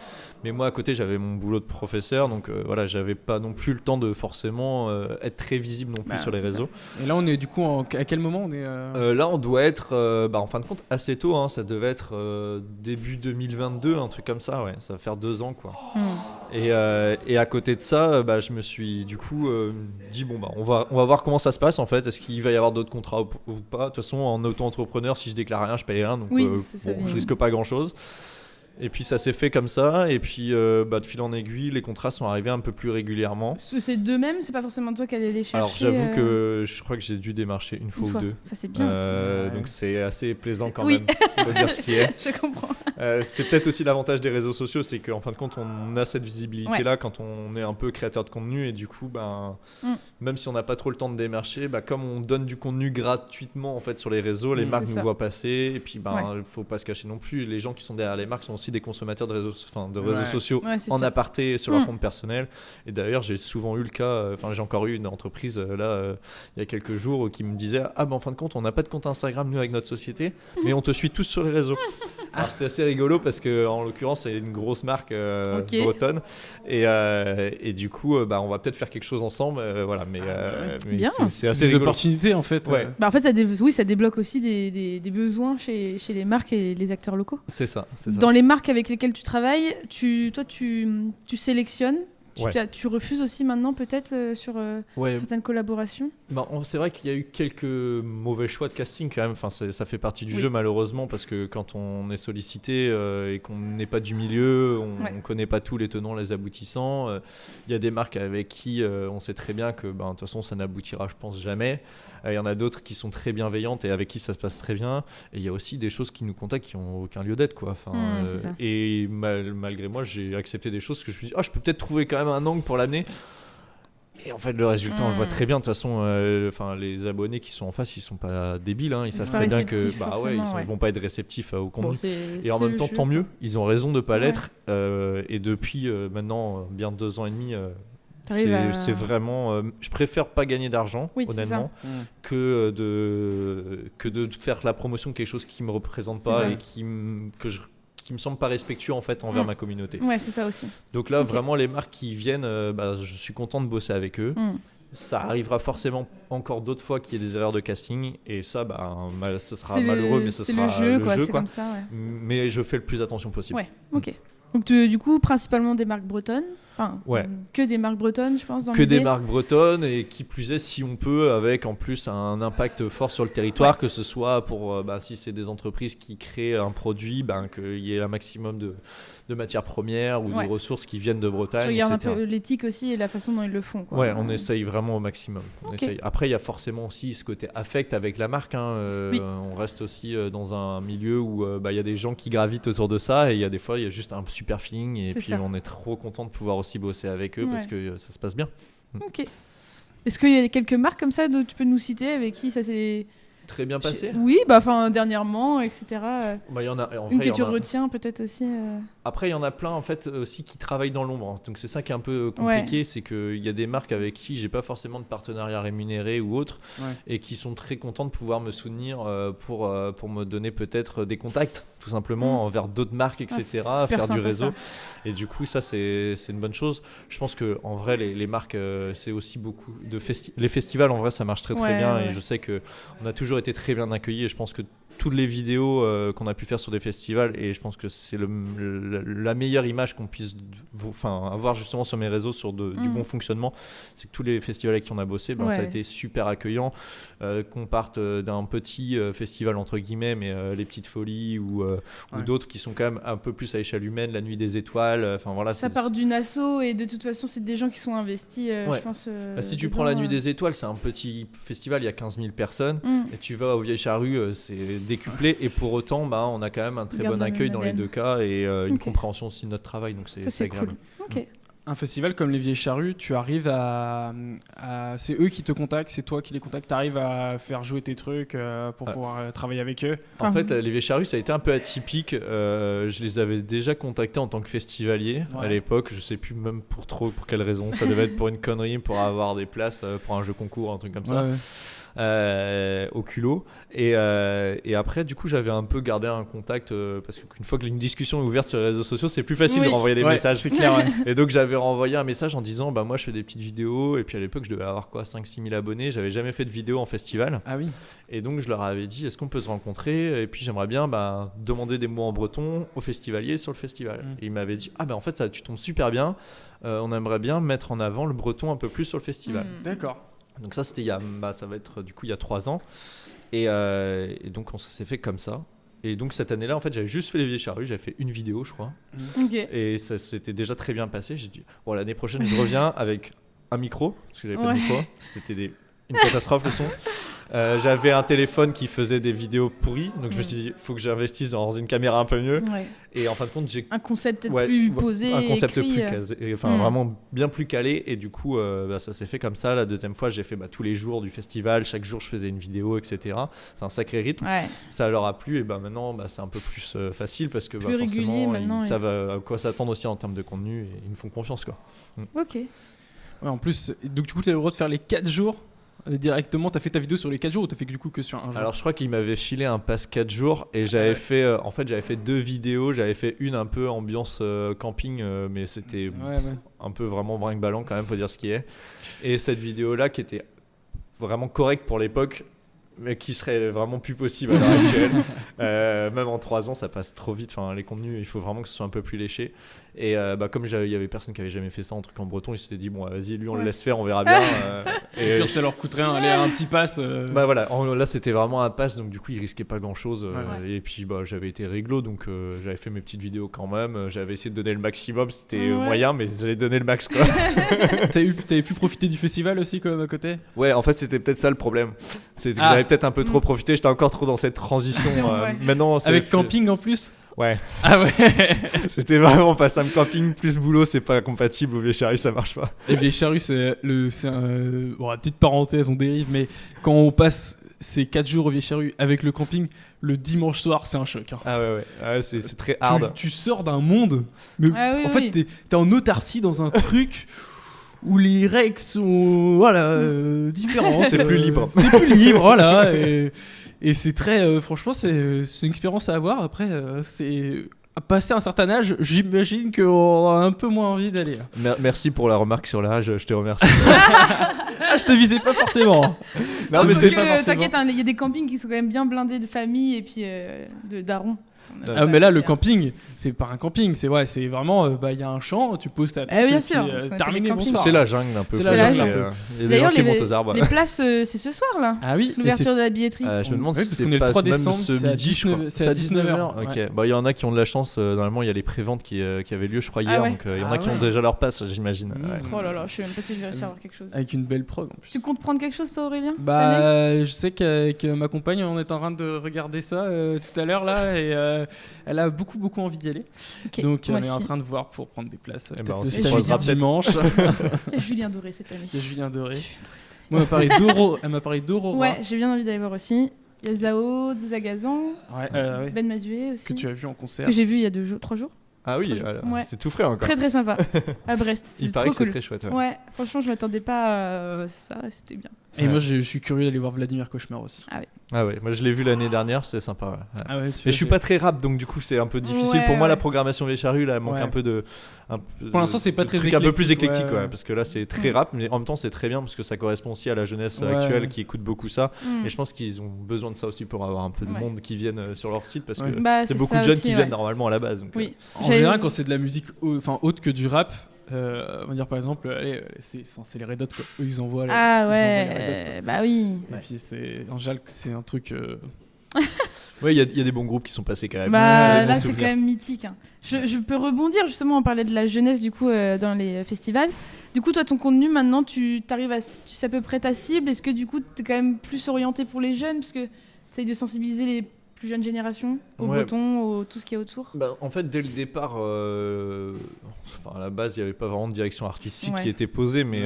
Mais moi, à côté, j'avais mon boulot de professeur, donc j'avais pas non plus le temps de forcément être très visible non plus sur les réseaux. Ça. Et là, on est du coup à quel moment on est Là, on doit être, en fin de compte, assez tôt. Hein, ça devait être début 2022, un truc comme ça. Ouais, ça va faire 2 ans, quoi. Et à côté de ça, je me suis du coup dit on va voir comment ça se passe en fait. Est-ce qu'il va y avoir d'autres contrats ou pas? De toute façon, en auto-entrepreneur, si je déclare rien, je paye rien, donc je risque pas grand-chose. Et puis ça s'est fait comme ça, et puis de fil en aiguille, les contrats sont arrivés un peu plus régulièrement. C'est d'eux-mêmes, c'est pas forcément toi qui allais les chercher. Alors j'avoue que je crois que j'ai dû démarcher une fois ou deux. Ça c'est bien aussi. Donc c'est assez plaisant quand même, faut dire ce qui est. Je comprends. C'est peut-être aussi l'avantage des réseaux sociaux, c'est qu'en fin de compte on a cette visibilité-là quand on est un peu créateur de contenu, et du coup même si on n'a pas trop le temps de démarcher, comme on donne du contenu gratuitement en fait sur les réseaux, les marques nous voient passer, et puis faut pas se cacher non plus, les gens qui sont derrière les marques sont aussi des consommateurs de réseaux sociaux en aparté sur leur compte personnel. Et d'ailleurs j'ai souvent eu le cas, j'ai encore eu une entreprise il y a quelques jours qui me disait en fin de compte on n'a pas de compte Instagram nous avec notre société, mais on te suit tous sur les réseaux. Alors c'était assez rigolo parce que en l'occurrence c'est une grosse marque bretonne, et du coup on va peut-être faire quelque chose ensemble, mais c'est assez rigolo. Des opportunités en fait. En fait ça débloque aussi des besoins chez les marques et les acteurs locaux. C'est ça. Dans les marques avec lesquelles tu travailles, tu sélectionnes. Tu refuses aussi maintenant peut-être sur certaines collaborations. C'est vrai qu'il y a eu quelques mauvais choix de casting quand même. Ça fait partie du jeu malheureusement, parce que quand on est sollicité et qu'on n'est pas du milieu, on ne connaît pas tous les tenants, les aboutissants. Il y a des marques avec qui on sait très bien que de toute façon ça n'aboutira je pense jamais. Il y en a d'autres qui sont très bienveillantes et avec qui ça se passe très bien. Et il y a aussi des choses qui nous contactent qui n'ont aucun lieu d'être, quoi. Et malgré moi j'ai accepté des choses que je me suis dit je peux peut-être trouver quand même un angle pour l'amener, et en fait le résultat on le voit très bien de toute façon. Les abonnés qui sont en face ils sont pas débiles, ils savent très bien que ils vont pas être réceptifs au contenu, et en même temps tant mieux, ils ont raison de pas l'être. Et depuis maintenant bien 2 ans et demi c'est vraiment je préfère pas gagner d'argent honnêtement que de faire la promotion de quelque chose qui me représente pas et qui me semble pas respectueux en fait envers ma communauté. C'est ça aussi. Donc là vraiment les marques qui viennent, je suis content de bosser avec eux. Ça arrivera forcément encore d'autres fois qu'il y ait des erreurs de casting, et ça ce sera malheureux, mais ce sera le jeu quoi. Comme ça, mais je fais le plus attention possible. Ok. Donc du coup principalement des marques bretonnes. Que des marques bretonnes, je pense. Des marques bretonnes, et qui plus est, si on peut, avec en plus un impact fort sur le territoire, que ce soit pour, si c'est des entreprises qui créent un produit, qu'il y ait un maximum de matières premières ou de ressources qui viennent de Bretagne. Tu regardes un peu l'éthique aussi et la façon dont ils le font, quoi. On essaye vraiment au maximum. Après, il y a forcément aussi ce côté affect avec la marque. On reste aussi dans un milieu où il y a des gens qui gravitent autour de ça, et il y a des fois, il y a juste un super feeling, et puis on est trop content de pouvoir aussi bosser avec eux parce que ça se passe bien. Ok. Est-ce qu'il y a quelques marques comme ça dont tu peux nous citer avec qui ça s'est très bien passé? Oui, dernièrement, etc. Il y en a. Une que tu retiens peut-être aussi. Après, il y en a plein en fait aussi qui travaillent dans l'ombre. Donc c'est ça qui est un peu compliqué, c'est qu'il y a des marques avec qui j'ai pas forcément de partenariat rémunéré ou autre, et qui sont très contents de pouvoir me soutenir pour me donner peut-être des contacts, tout simplement envers d'autres marques, etc. Faire du réseau. Et du coup, ça c'est une bonne chose. Je pense que en vrai, les marques, c'est aussi beaucoup de les festivals. En vrai, ça marche très bien, et je sais que on a toujours été très bien accueillis, et je pense que toutes les vidéos qu'on a pu faire sur des festivals, et je pense que c'est la meilleure image qu'on puisse avoir justement sur mes réseaux sur du bon fonctionnement, c'est que tous les festivals avec qui on a bossé, ça a été super accueillant, qu'on parte d'un petit festival entre guillemets, mais les Petites Folies ou d'autres qui sont quand même un peu plus à échelle humaine, la Nuit des Étoiles, ça part d'une asso, et de toute façon c'est des gens qui sont investis, je pense. Si tu prends la Nuit des Étoiles, c'est un petit festival, il y a 15 000 personnes, et tu vas au Vieilles Charrues, c'est décuplé, et pour autant on a quand même un très bon accueil dans les deux cas, et une compréhension aussi de notre travail, donc c'est agréable. Cool. Un festival comme les Vieilles Charrues, tu arrives c'est eux qui te contactent, c'est toi qui les contactes, tu arrives à faire jouer tes trucs pour pouvoir travailler avec eux? En fait, les Vieilles Charrues, ça a été un peu atypique. Je les avais déjà contactés en tant que festivalier à l'époque, je sais plus même pour quelle raison, ça devait être pour une connerie, pour avoir des places pour un jeu concours, un truc comme ça. Au culot, et après du coup j'avais un peu gardé un contact parce qu'une fois qu'une discussion est ouverte sur les réseaux sociaux, c'est plus facile de renvoyer des messages, c'est clair. Et donc j'avais renvoyé un message en disant moi je fais des petites vidéos, et puis à l'époque je devais avoir 5-6 000 abonnés, j'avais jamais fait de vidéo en festival, et donc je leur avais dit est-ce qu'on peut se rencontrer, et puis j'aimerais bien demander des mots en breton aux festivaliers sur le festival. Et ils m'avaient dit en fait tu tombes super bien, on aimerait bien mettre en avant le breton un peu plus sur le festival. D'accord. Donc ça c'était ça va être du coup il y a 3 ans, et donc ça s'est fait comme ça, Et donc cette année-là, en fait, j'avais juste fait les Vieilles Charrues, j'avais fait une vidéo, je crois. Okay. Et ça s'était déjà très bien passé. J'ai dit, bon, l'année prochaine, je reviens avec un micro, parce que j'avais pas de micro. C'était une catastrophe le son. J'avais un téléphone qui faisait des vidéos pourries, donc je me suis dit, il faut que j'investisse dans une caméra un peu mieux. Et en fin de compte, j'ai un concept peut-être plus posé, un concept écrit, plus casé, vraiment bien plus calé. Et du coup, ça s'est fait comme ça. La deuxième fois, j'ai fait tous les jours du festival, chaque jour je faisais une vidéo, etc. C'est un sacré rythme. Ça leur a plu, et maintenant c'est un peu plus facile parce que forcément ils savent à quoi s'attendre aussi en termes de contenu et ils me font confiance, quoi. Ok. Ouais, en plus, donc du coup, tu as le droit de faire les 4 jours directement. Tu as fait ta vidéo sur les 4 jours ou tu as fait du coup que sur un jour? Alors, je crois qu'ils m'avaient filé un pass 4 jours et j'avais fait, j'avais fait 2 vidéos. J'avais fait une un peu ambiance camping, mais c'était un peu vraiment brinque-ballant quand même, faut dire ce qui est. Et cette vidéo-là qui était vraiment correcte pour l'époque, mais qui serait vraiment plus possible à l'heure actuelle. Même en 3 ans, ça passe trop vite. Enfin, les contenus, il faut vraiment que ce soit un peu plus léché. Et comme il y avait personne qui avait jamais fait ça, un truc en breton, ils s'étaient dit, bon, vas-y, lui, on le laisse faire, on verra bien. Et puis ça leur coûterait un petit pass. Voilà, là, c'était vraiment un pass, donc du coup, ils risquaient pas grand-chose. Et puis, j'avais été réglo, donc j'avais fait mes petites vidéos quand même. J'avais essayé de donner le maximum, c'était moyen, mais j'allais donner le max, quoi. T'avais pu profiter du festival aussi, quand même, à côté? Ouais, en fait, c'était peut-être ça le problème. C'est que j'avais peut-être un peu trop profité, j'étais encore trop dans cette transition. Maintenant, avec camping en plus? Ouais. Ah ouais. C'était vraiment pas ça. Camping plus boulot, c'est pas compatible. Aux Vieilles Charrues, ça marche pas. Les Vieilles Charrues, c'est une petite parenthèse, on dérive, mais quand on passe ces 4 jours aux Vieilles Charrues avec le camping, le dimanche soir, c'est un choc. Hein. Ah ouais. C'est très hard. Tu sors d'un monde, mais en fait, t'es en autarcie dans un truc où les règles sont différentes. C'est plus libre. C'est plus libre, voilà. Et c'est très... franchement, c'est une expérience à avoir. Après, c'est... Passer un certain âge, j'imagine qu'on a un peu moins envie d'aller. Merci pour la remarque sur l'âge, je te remercie. Je te visais pas forcément. Non, mais c'est pas forcément. T'inquiète, il y a des campings qui sont quand même bien blindés de famille et puis de darons. Mais là, le camping, c'est pas un camping, c'est vraiment, il y a un champ, tu poses ta tente, bien sûr, terminé, bonsoir. C'est la jungle un peu. C'est la jungle un peu. Il y a des gens qui montent aux arbres. Les places, c'est ce soir là. Ah oui. L'ouverture de la billetterie. Je me demande si parce qu'on est le 3 décembre, ce midi, c'est à 19h. Ok. Il y en a qui ont de la chance. Normalement, il y a les préventes qui avaient lieu, je crois, hier. Donc il y en a qui ont déjà leur passe, j'imagine. Oh là là, je sais même pas si je vais réussir à avoir quelque chose. Avec une belle prog en plus. Tu comptes prendre quelque chose toi, Aurélien? Je sais qu'avec ma compagne, on est en train de regarder ça tout à l'heure là, et elle a beaucoup envie d'y aller. Donc on est en train de voir pour prendre des places. Le samedi, dimanche. Il y a Julien Doré cette année. Il y a Julien Doré. Moi, elle m'a parlé d'Aurora. Ouais, j'ai bien envie d'aller voir aussi. Il y a Zao, Zagazan, Ben Mazué aussi. Que tu as vu en concert. Que j'ai vu il y a 3 jours. Ah oui, c'est tout frais encore. Très très sympa. À Brest. Il paraît que c'est très chouette. Ouais, franchement, je m'attendais pas à ça, c'était bien. Et moi, je suis curieux d'aller voir Vladimir Cauchemar aussi. Ah ouais, moi je l'ai vu l'année dernière, c'est sympa. Mais je suis pas très rap, donc du coup c'est un peu difficile. Pour moi, la programmation Vieilles Charrues, là, elle manque un peu de. Pour l'instant, c'est pas très éclectique. Un peu plus éclectique, parce que là c'est très rap, mais en même temps c'est très bien parce que ça correspond aussi à la jeunesse actuelle qui écoute beaucoup ça. Et je pense qu'ils ont besoin de ça aussi pour avoir un peu de monde qui viennent sur leur site parce que c'est beaucoup de jeunes qui viennent normalement à la base. Oui. En général, quand c'est de la musique autre que du rap. On va dire par exemple, c'est les Red Hot quoi. Eux ils envoient les Red Hot, bah oui. Et puis en général c'est un truc. Ouais, il y a des bons groupes qui sont passés quand même. Là c'est quand même mythique. Hein. Je peux rebondir justement, on parlait de la jeunesse du coup dans les festivals. Du coup toi ton contenu maintenant tu sais à peu près ta cible. Est-ce que du coup t'es quand même plus orienté pour les jeunes parce que t'essayes de sensibiliser les plus jeune génération, au breton, tout ce qu'il y a autour? En fait, dès le départ, à la base, il n'y avait pas vraiment de direction artistique qui était posée, mais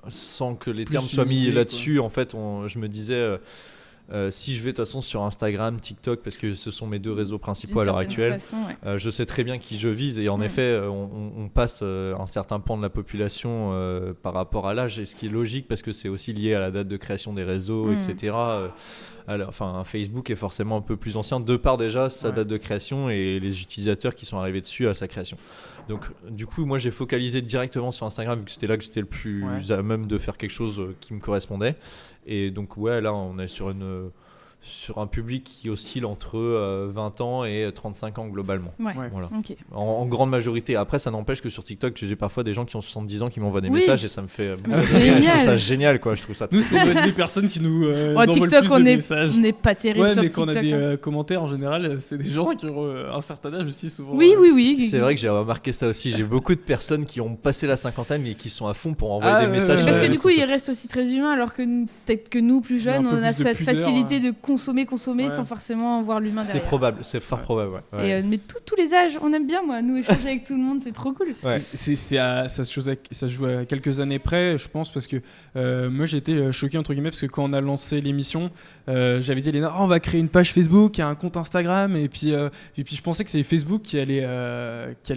sans que les termes soient mis là-dessus, en fait, je me disais... si je vais de toute façon sur Instagram, TikTok, parce que ce sont mes 2 réseaux principaux à l'heure actuelle, je sais très bien qui je vise et en effet on passe un certain pan de la population par rapport à l'âge, et ce qui est logique parce que c'est aussi lié à la date de création des réseaux, etc. Facebook est forcément un peu plus ancien de par déjà sa date de création et les utilisateurs qui sont arrivés dessus à sa création. Donc du coup moi j'ai focalisé directement sur Instagram vu que c'était là que j'étais le plus à même de faire quelque chose qui me correspondait. Et donc là on est sur sur un public qui oscille entre 20 ans et 35 ans globalement. Voilà. Okay. En grande majorité. Après, ça n'empêche que sur TikTok, j'ai parfois des gens qui ont 70 ans qui m'envoient des messages et ça me fait... je trouve ça génial, quoi. Je trouve ça nous, c'est des personnes qui nous envoient TikTok, plus de messages. On n'est pas terrible sur mais TikTok. Mais quand on a des commentaires, en général, c'est des gens qui ont un certain âge aussi, souvent. Oui. C'est vrai que j'ai remarqué ça aussi. J'ai beaucoup de personnes qui ont passé la cinquantaine et qui sont à fond pour envoyer des messages. Parce que du coup, ils restent aussi très humains, alors que peut-être que nous, plus jeunes, on a cette facilité de consommer sans forcément voir l'humain derrière. C'est probable, c'est fort probable. Ouais. Mais tous les âges, on aime bien, moi, nous échanger avec tout le monde, c'est trop cool. Ouais. Ça se joue à quelques années près, je pense, parce que moi j'ai été choqué entre guillemets parce que quand on a lancé l'émission, j'avais dit à Léna, on va créer une page Facebook, un compte Instagram, et puis je pensais que c'était Facebook qui allait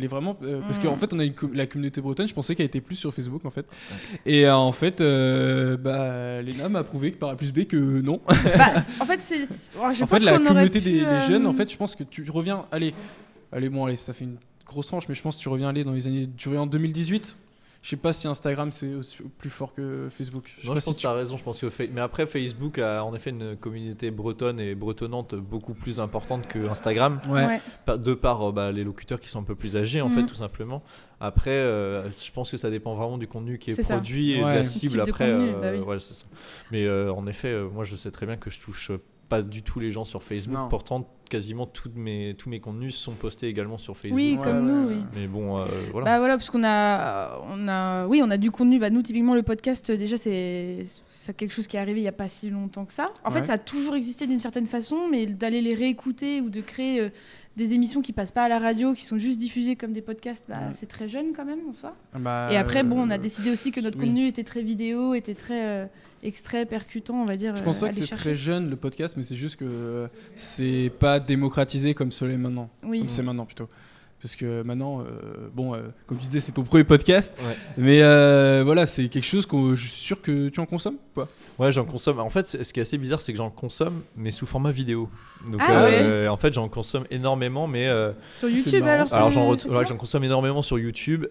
vraiment, parce qu'en fait on a la communauté bretonne, je pensais qu'elle était plus sur Facebook en fait, et en fait Léna m'a prouvé que par A plus B que non. En fait la communauté des jeunes, en fait, je pense que tu reviens. Allez, ça fait une grosse tranche, mais je pense que tu reviens en 2018. Je sais pas si Instagram c'est aussi plus fort que Facebook. Je pense que tu as raison. Je pense que mais après Facebook a en effet une communauté bretonne et bretonnante beaucoup plus importante que Instagram. De par les locuteurs qui sont un peu plus âgés en fait, tout simplement. Après, je pense que ça dépend vraiment du contenu qui est produit et de la cible. Après, c'est ça. Mais en effet, moi je sais très bien que je touche pas du tout les gens sur Facebook. Non. Pourtant, quasiment tous mes contenus sont postés également sur Facebook. Oui, comme nous, oui. Mais bon, voilà. Voilà, parce qu'on a du contenu. Nous, typiquement, le podcast, déjà, c'est quelque chose qui est arrivé il n'y a pas si longtemps que ça. En fait, ça a toujours existé d'une certaine façon, mais d'aller les réécouter ou de créer des émissions qui passent pas à la radio, qui sont juste diffusées comme des podcasts, c'est très jeune quand même en soi. Et après, on a décidé aussi que notre contenu était très vidéo, était très extrait, percutant, on va dire. Je pense pas que c'est très jeune le podcast, mais c'est juste que c'est pas démocratisé comme c'est maintenant. Comme c'est maintenant plutôt. Parce que maintenant, comme tu disais, c'est ton premier podcast. Mais voilà, c'est quelque chose que je suis sûr que tu en consommes ou pas ? Ouais, j'en consomme. En fait, ce qui est assez bizarre, c'est que j'en consomme, mais sous format vidéo. Donc, en fait, j'en consomme énormément, mais... sur YouTube, alors j'en consomme énormément sur YouTube.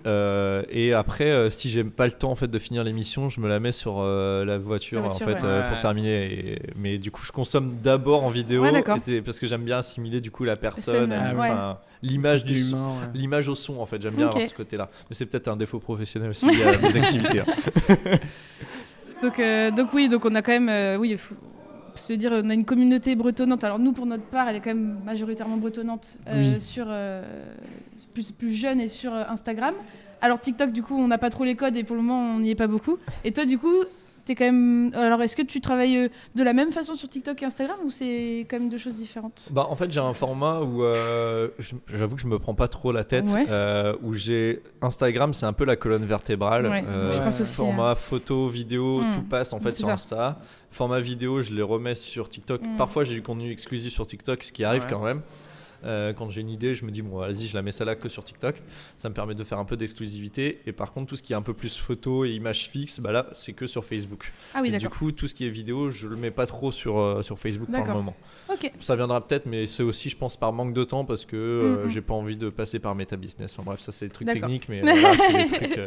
Et après, si j'ai pas le temps en fait, de finir l'émission, je me la mets sur la voiture en fait, pour terminer. Mais du coup, je consomme d'abord en vidéo. C'est parce que j'aime bien assimiler du coup la personne, l'image l'image au son en fait. J'aime bien avoir ce côté-là. Mais c'est peut-être un défaut professionnel aussi à mes activités. Donc on a quand même, faut se dire, on a une communauté bretonnante. Alors nous, pour notre part, elle est quand même majoritairement bretonnante, sur plus jeune et sur Instagram. Alors TikTok, du coup, on n'a pas trop les codes et pour le moment, on n'y est pas beaucoup. Et toi, du coup, t'es quand même... Alors, est-ce que tu travailles de la même façon sur TikTok et Instagram ou c'est quand même deux choses différentes ? En fait, j'ai un format où j'avoue que je me prends pas trop la tête, où j'ai Instagram, c'est un peu la colonne vertébrale. Je pense aussi, format photo, vidéo, tout passe en fait sur Insta. Format vidéo, je les remets sur TikTok. Parfois, j'ai du contenu exclusif sur TikTok, ce qui arrive quand même. Quand j'ai une idée, je me dis vas-y, je la mets celle-là que sur TikTok. Ça me permet de faire un peu d'exclusivité. Et par contre, tout ce qui est un peu plus photo et images fixes, là, c'est que sur Facebook. Du coup, tout ce qui est vidéo, je le mets pas trop sur Facebook pour le moment. Ça viendra peut-être, mais c'est aussi, je pense, par manque de temps parce que j'ai pas envie de passer par Meta Business. Enfin bref, ça c'est des trucs techniques, mais c'est des trucs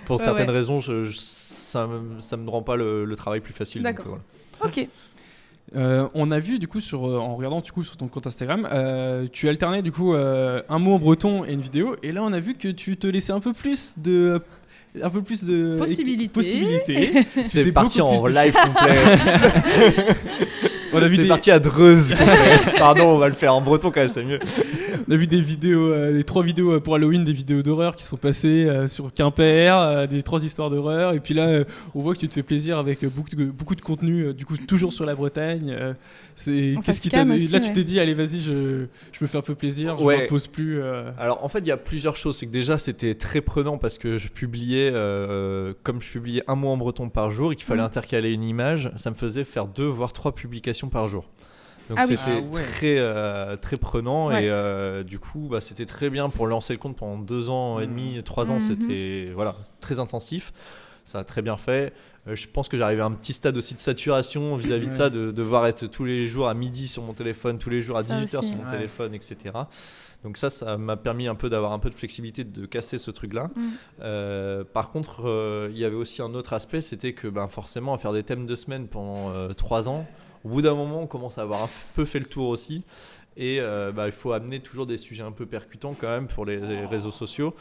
pour certaines raisons, ça me rend pas le travail plus facile. D'accord. Donc, voilà. Ok. On a vu du coup en regardant du coup sur ton compte Instagram, tu alternais du coup un mot en breton et une vidéo, et là on a vu que tu te laissais un peu plus de possibilités. C'est parti en live complet. C'est parti à Dreuze. Pardon, on va le faire en breton quand même, c'est mieux. On a vu des vidéos, les 3 vidéos pour Halloween, des vidéos d'horreur qui sont passées sur Quimper, des 3 histoires d'horreur. Et puis là, on voit que tu te fais plaisir avec beaucoup de contenu, du coup toujours sur la Bretagne. Qu'est-ce qui t'a dit ? Là, tu t'es dit, allez, vas-y, je me fais un peu plaisir, je ne repose plus. Alors en fait, il y a plusieurs choses. C'est que déjà, c'était très prenant parce que je publiais, comme je publiais un mot en breton par jour et qu'il fallait intercaler une image, ça me faisait faire 2 voire 3 publications par jour. Donc c'était très prenant et du coup c'était très bien pour lancer le compte pendant 2 ans et demi, 3 ans, c'était très intensif. Ça a très bien fait. Je pense que j'arrivais à un petit stade aussi de saturation vis-à-vis de ça, de devoir être tous les jours à midi sur mon téléphone, tous les jours à 18h sur mon téléphone, etc. Donc ça m'a permis un peu d'avoir un peu de flexibilité, de casser ce truc-là. Par contre, il y avait aussi un autre aspect, c'était que forcément à faire des thèmes de semaine pendant 3 ans, Au bout d'un moment, on commence à avoir un peu fait le tour aussi. Et il faut amener toujours des sujets un peu percutants quand même pour les réseaux sociaux.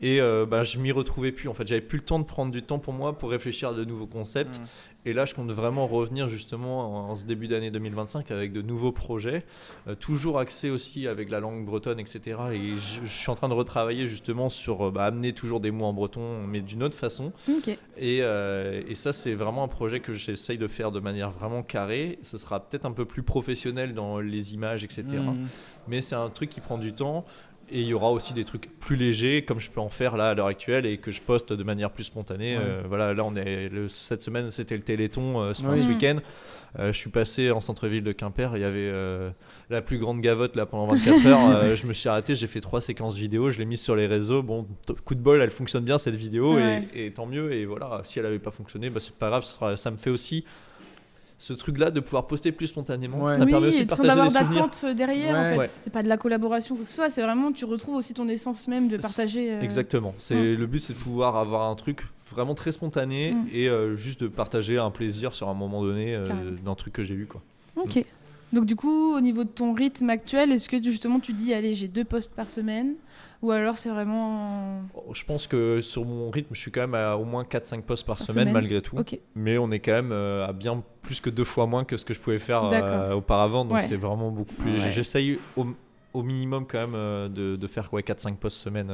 Et je m'y retrouvais plus. En fait, j'avais plus le temps de prendre du temps pour moi pour réfléchir à de nouveaux concepts. Et là, je compte vraiment revenir justement en ce début d'année 2025 avec de nouveaux projets, toujours axés aussi avec la langue bretonne, etc. Et je suis en train de retravailler justement sur amener toujours des mots en breton, mais d'une autre façon. Okay. Et ça, c'est vraiment un projet que j'essaye de faire de manière vraiment carrée. Ce sera peut-être un peu plus professionnel dans les images, etc. Mais c'est un truc qui prend du temps. Et il y aura aussi des trucs plus légers, comme je peux en faire là à l'heure actuelle et que je poste de manière plus spontanée. Voilà, là, cette semaine, c'était le Téléthon ce week-end. Je suis passé en centre-ville de Quimper. Il y avait la plus grande gavotte là pendant 24 heures. Je me suis arrêté, j'ai fait 3 séquences vidéo, je l'ai mise sur les réseaux. Bon, coup de bol, elle fonctionne bien cette vidéo et tant mieux. Et voilà, si elle n'avait pas fonctionné, c'est pas grave. Ça me fait aussi ce truc-là de pouvoir poster plus spontanément. Ça permet aussi de partager des souvenirs. Sans avoir d'attente derrière, en fait. C'est pas de la collaboration que ce soit, c'est vraiment, tu retrouves aussi ton essence même de partager. Exactement. Le but, c'est de pouvoir avoir un truc vraiment très spontané et juste de partager un plaisir sur un moment donné d'un truc que j'ai vu, quoi. Ok. Donc du coup, au niveau de ton rythme actuel, est-ce que justement tu dis, allez, j'ai 2 posts par semaine ? Ou alors c'est vraiment... Je pense que sur mon rythme, je suis quand même à au moins 4-5 posts par semaine malgré tout. Okay. Mais on est quand même à bien plus que 2 fois moins que ce que je pouvais faire auparavant. Donc c'est vraiment beaucoup plus léger. J'essaye au minimum quand même de faire 4-5 posts semaine.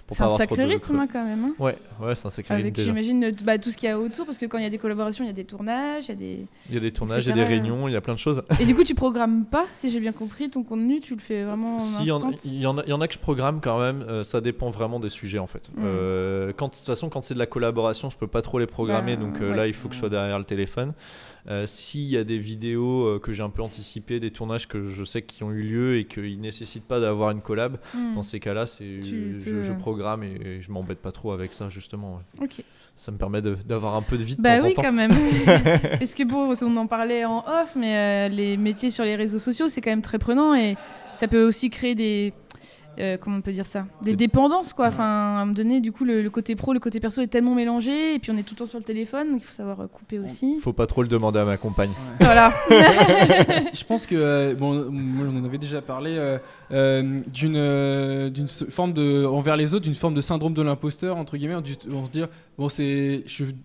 C'est un sacré rythme quand même. Hein. Ouais, c'est un sacré rythme. J'imagine tout ce qu'il y a autour, parce que quand il y a des collaborations, il y a des tournages, il y a des tournages, il y a des réunions, il y a plein de choses. Et du coup, tu programmes pas, si j'ai bien compris, ton contenu, tu le fais vraiment il y en a que je programme quand même. Ça dépend vraiment des sujets en fait. De toute façon, quand c'est de la collaboration, je peux pas trop les programmer, donc là, il faut que je sois derrière le téléphone. S'il y a des vidéos que j'ai un peu anticipées, des tournages que je sais qui ont eu lieu et qui nécessitent pas d'avoir une collab, dans ces cas-là, je programme et je m'embête pas trop avec ça justement. Ça me permet d'avoir un peu de vie de temps en temps. Oui, quand même. Parce que on en parlait en off, mais les métiers sur les réseaux sociaux, c'est quand même très prenant et ça peut aussi créer des... comment on peut dire ça, des dépendances quoi. Enfin, à un moment donné, du coup, le côté pro, le côté perso est tellement mélangé et puis on est tout le temps sur le téléphone, donc il faut savoir couper aussi. Faut pas trop le demander à ma compagne. Voilà. Je pense que moi, on en avait déjà parlé d'une forme de envers les autres, d'une forme de syndrome de l'imposteur entre guillemets. On se dit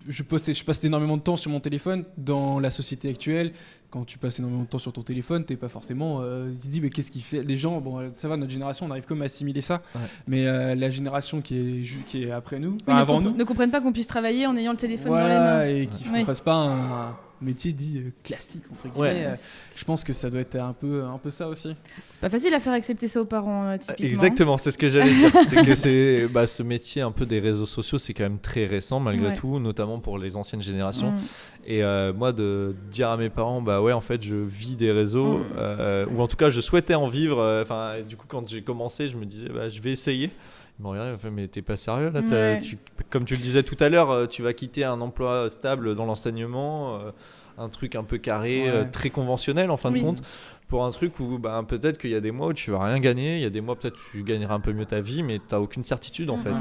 je passe énormément de temps sur mon téléphone dans la société actuelle. Quand tu passes énormément de temps sur ton téléphone, t'es pas forcément... tu te dis, mais qu'est-ce qu'il fait ? Les gens, ça va, notre génération, on arrive comme à assimiler ça. Mais la génération qui est après nous, avant nous... ne comprennent pas qu'on puisse travailler en ayant le téléphone dans les mains. Et qu'ils ne fassent pas un métier dit classique, entre guillemets. Je pense que ça doit être un peu ça aussi. C'est pas facile à faire accepter ça aux parents, typiquement. Exactement, c'est ce que j'allais dire. C'est que ce métier un peu des réseaux sociaux, c'est quand même très récent malgré tout, notamment pour les anciennes générations. Et moi, de dire à mes parents, en fait, je vis des réseaux, ou en tout cas, je souhaitais en vivre. Du coup, quand j'ai commencé, je me disais, je vais essayer. Ils m'ont regardé, mais t'es pas sérieux là comme tu le disais tout à l'heure, tu vas quitter un emploi stable dans l'enseignement, un truc un peu carré, très conventionnel en fin de compte, pour un truc où peut-être qu'il y a des mois où tu vas rien gagner, il y a des mois peut-être où tu gagneras un peu mieux ta vie, mais t'as aucune certitude en fait.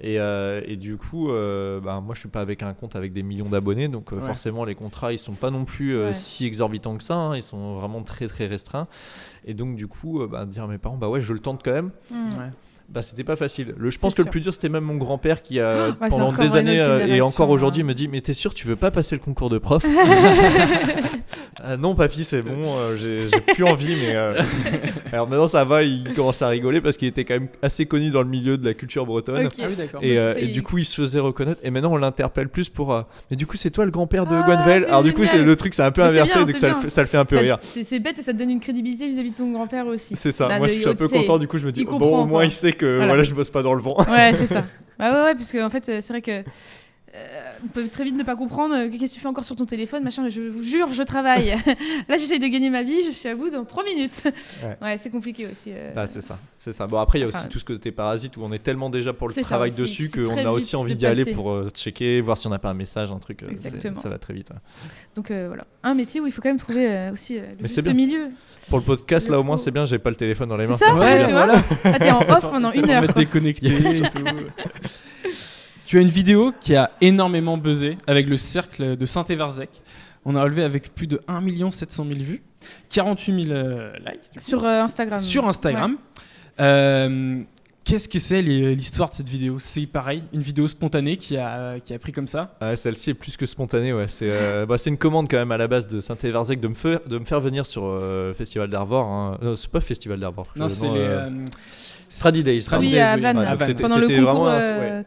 Et du coup, moi je suis pas avec un compte avec des millions d'abonnés, donc forcément les contrats ils sont pas non plus si exorbitants que ça, hein, ils sont vraiment très très restreints. Et donc du coup, dire à mes parents, je le tente quand même. C'était pas facile. Je pense que le plus dur c'était même mon grand-père qui a pendant des années et encore aujourd'hui me dit, mais t'es sûr tu veux pas passer le concours de prof? Non papy, c'est bon, j'ai plus envie, mais alors maintenant ça va, il commence à rigoler parce qu'il était quand même assez connu dans le milieu de la culture bretonne. Ah oui, d'accord. Et du coup il se faisait reconnaître et maintenant on l'interpelle plus pour mais du coup c'est toi le grand-père de Gwenvel. Alors du coup c'est le truc, c'est un peu inversé, donc ça le fait un peu rire. C'est bête, ça te donne une crédibilité vis-à-vis de ton grand-père aussi. C'est ça. Moi je suis un peu content, du coup je me dis bon au moins il sait que je bosse pas dans le vent. Ouais, c'est ça. Parce que en fait c'est vrai que on peut très vite ne pas comprendre qu'est-ce que tu fais encore sur ton téléphone, machin. Je vous jure, je travaille. Là, j'essaye de gagner ma vie. Je suis à vous dans 3 minutes. C'est compliqué aussi. C'est ça. Bon, après, il y a aussi tout ce côté parasite où on est tellement déjà pour le travail dessus qu'on a aussi envie d'y aller pour checker, voir si on n'a pas un message, un truc. Ça va très vite. Donc voilà, un métier où il faut quand même trouver aussi le juste milieu. Pour le podcast, là au moins, c'est bien, j'ai pas le téléphone dans les mains. C'est ça, tu vois. T'es en off pendant 1 heure. On va te déconnecter et tout. Tu as une vidéo qui a énormément buzzé avec le cercle de Saint-Évarzec On a relevé avec plus de 1 700 000 vues, 48 000 likes. Sur Instagram. Sur Instagram. Ouais. Qu'est-ce que c'est l'histoire de cette vidéo ? C'est pareil, une vidéo spontanée qui a pris comme ça. Celle-ci est plus que spontanée, ouais. C'est une commande quand même à la base de Saint-Évarzec de me faire venir sur le Festival d'Arvor. Hein. Non, c'est pas Festival d'Arvor. Non, c'est les... Tradi Days. Oui, à Vannes, pendant le concours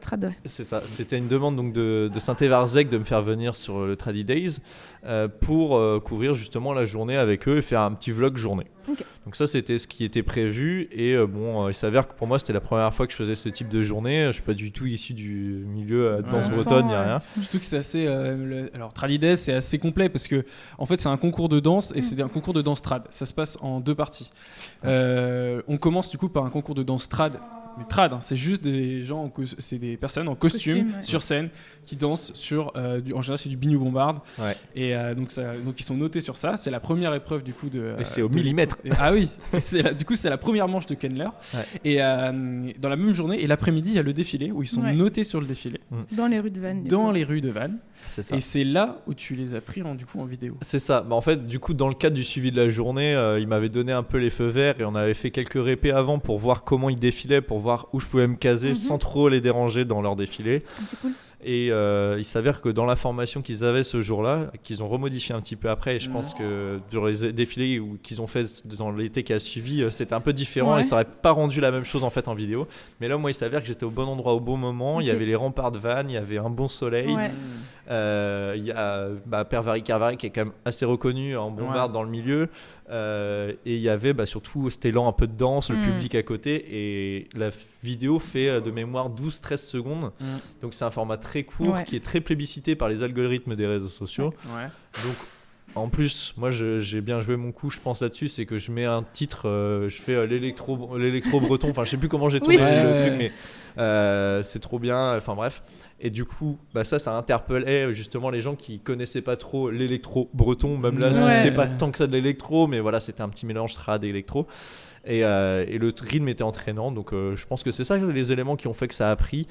Trad. Ouais. C'est ça, c'était une demande donc, de Saint-Évarzec de me faire venir sur le Tradi Days pour couvrir justement la journée avec eux et faire un petit vlog journée. Okay. Donc ça, c'était ce qui était prévu et il s'avère que pour moi, c'était la première fois que je faisais ce type de journée. Je suis pas du tout issu du milieu danse bretonne, il n'y a rien. Surtout que c'est assez... alors, Tradi Days, c'est assez complet parce que en fait, c'est un concours de danse et c'est un concours de danse trad. Ça se passe en 2 parties. On commence du coup par un concours de danse trad. Mais trad, hein, c'est juste des gens, c'est des personnes en costume sur scène qui dansent sur, en général c'est du biniou bombarde. Ouais. Et donc ils sont notés sur ça. C'est la première épreuve du coup de. Et c'est au millimètre. Ah oui. Du coup c'est la première manche de Kendler. Ouais. Et dans la même journée et l'après-midi il y a le défilé où ils sont notés sur le défilé. Dans les rues de Vannes. Dans les rues de Vannes. C'est ça. Et c'est là où tu les as pris du coup en vidéo. C'est ça. En fait, du coup, dans le cadre du suivi de la journée, il m'avait donné un peu les feux verts et on avait fait quelques répés avant pour voir comment ils défilaient, pour voir où je pouvais me caser sans trop les déranger dans leur défilé. C'est cool. Et il s'avère que dans la formation qu'ils avaient ce jour-là, qu'ils ont remodifié un petit peu après, et je pense que dans les défilés qu'ils ont fait dans l'été qui a suivi, c'était un peu différent et ça n'aurait pas rendu la même chose en fait en vidéo. Mais là, moi, il s'avère que j'étais au bon endroit au bon moment. Il y avait les remparts de Vannes, il y avait un bon soleil. Il y a Père Vari Carvari qui est quand même assez reconnu en bombarde dans le milieu. Et il y avait surtout cet élan un peu de danse, le public à côté. Et la vidéo fait de mémoire 12-13 secondes. Donc c'est un format très court qui est très plébiscité par les algorithmes des réseaux sociaux. Donc en plus, moi j'ai bien joué mon coup, je pense là-dessus, c'est que je mets un titre, je fais l'électro breton, enfin je sais plus comment j'ai tourné le truc, mais c'est trop bien, enfin bref. Et du coup, ça interpellait justement les gens qui connaissaient pas trop l'électro breton, même là c'était pas tant que ça de l'électro, mais voilà, c'était un petit mélange trad et électro. Et le rythme était entraînant, donc je pense que c'est ça les éléments qui ont fait que ça a pris.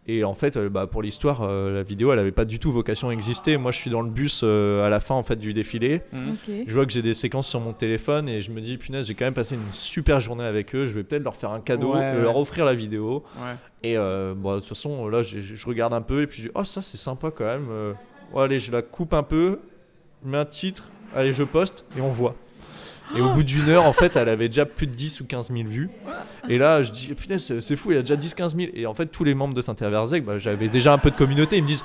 Et en fait, pour l'histoire, la vidéo, elle avait pas du tout vocation à exister. Moi, je suis dans le bus à la fin en fait du défilé. Okay. Je vois que j'ai des séquences sur mon téléphone et je me dis, punaise, j'ai quand même passé une super journée avec eux. Je vais peut-être leur faire un cadeau, leur offrir la vidéo. Et de toute façon, là, je regarde un peu et puis je dis, oh, ça, c'est sympa quand même. Allez, je la coupe un peu, je mets un titre, allez, je poste et on voit. Et au bout d'1 heure, en fait, elle avait déjà plus de 10 ou 15 000 vues. Et là, je dis, putain, c'est fou, il y a déjà 10-15 000. Et en fait, tous les membres de Saint-Évarzec, j'avais déjà un peu de communauté. Ils me disent,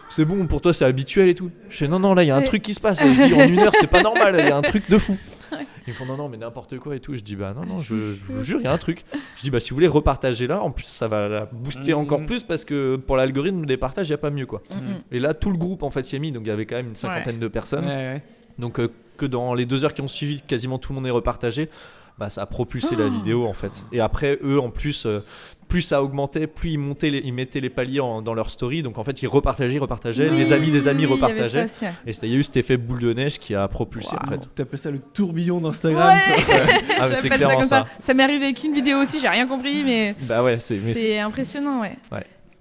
c'est bon, pour toi, c'est habituel et tout. Je fais, non, là, il y a un truc qui se passe. Je dis, en 1 heure, c'est pas normal, il y a un truc de fou. Ils me font, non, mais n'importe quoi et tout. Je dis, non, je vous jure, il y a un truc. Je dis, si vous voulez repartager là, en plus, ça va la booster encore plus parce que pour l'algorithme des partages, il n'y a pas mieux, quoi. Et là, tout le groupe, en fait, s'y est mis. Donc, il y avait quand même une cinquantaine de personnes. Donc que dans les 2 heures qui ont suivi, quasiment tout le monde est repartagé. Ça a propulsé la vidéo en fait. Et après eux en plus, plus ça augmentait, plus ils mettaient les paliers dans leur story. Donc en fait ils repartageaient, les amis des amis repartageaient. Et il y a eu cet effet boule de neige qui a propulsé en fait. Tu appelles ça le tourbillon d'Instagram. Ah, mais c'est clairement ça. Ça m'est arrivé avec une vidéo aussi, j'ai rien compris mais c'est impressionnant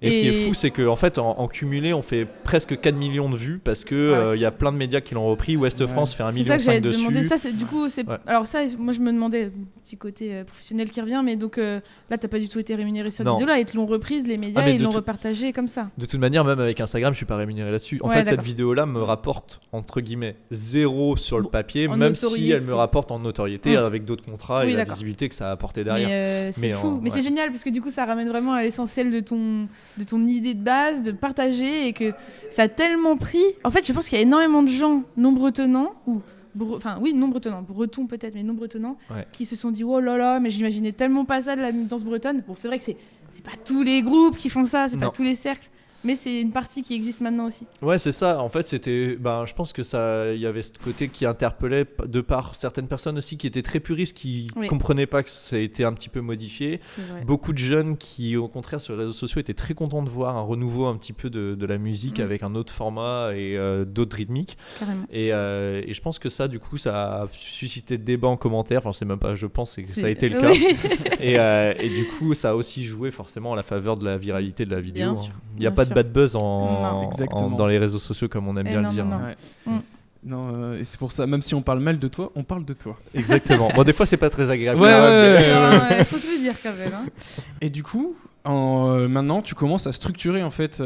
Et ce qui est fou, c'est qu'en fait, en cumulé, on fait presque 4 millions de vues parce que y a plein de médias qui l'ont repris. Ouest France fait 1,5 million dessus. Demandé ça, du coup, alors ça, moi je me demandais, petit côté professionnel qui revient, mais donc là, t'as pas du tout été rémunéré sur cette vidéo-là, ils te l'ont reprise, les médias, ils l'ont repartagée comme ça. De toute manière, même avec Instagram, je suis pas rémunéré là-dessus. En fait, cette vidéo-là me rapporte entre guillemets 0 sur le papier, même si elle me rapporte en notoriété avec d'autres contrats et la visibilité que ça a apporté derrière. Mais c'est fou, mais c'est génial parce que du coup, ça ramène vraiment à l'essentiel de ton idée de base, de partager, et que ça a tellement pris. En fait, je pense qu'il y a énormément de gens non-bretonnants, non-bretonnants, bretons peut-être, mais non-bretonnants, qui se sont dit, oh là là, mais j'imaginais tellement pas ça de la danse bretonne. Bon, c'est vrai que c'est pas tous les groupes qui font ça, c'est pas tous les cercles. Mais c'est une partie qui existe maintenant aussi. Ouais, c'est ça. En fait, c'était, je pense que ça, il y avait ce côté qui interpellait de par certaines personnes aussi qui étaient très puristes, qui comprenaient pas que ça a été un petit peu modifié. Beaucoup de jeunes qui, au contraire, sur les réseaux sociaux, étaient très contents de voir un renouveau un petit peu de la musique avec un autre format et d'autres rythmiques. Carrément. Et je pense que ça, du coup, ça a suscité des débats en commentaire. Enfin, je sais même pas. Je pense que ça a été le cas. Et du coup, ça a aussi joué forcément à la faveur de la viralité de la vidéo. Il n'y a pas de bad buzz dans les réseaux sociaux comme on aime bien le dire. Non, et c'est pour ça, même si on parle mal de toi, on parle de toi. Exactement. Bon, des fois, c'est pas très agréable. Ouais, faut te le dire quand même. Hein. Et du coup, maintenant, tu commences à structurer en fait.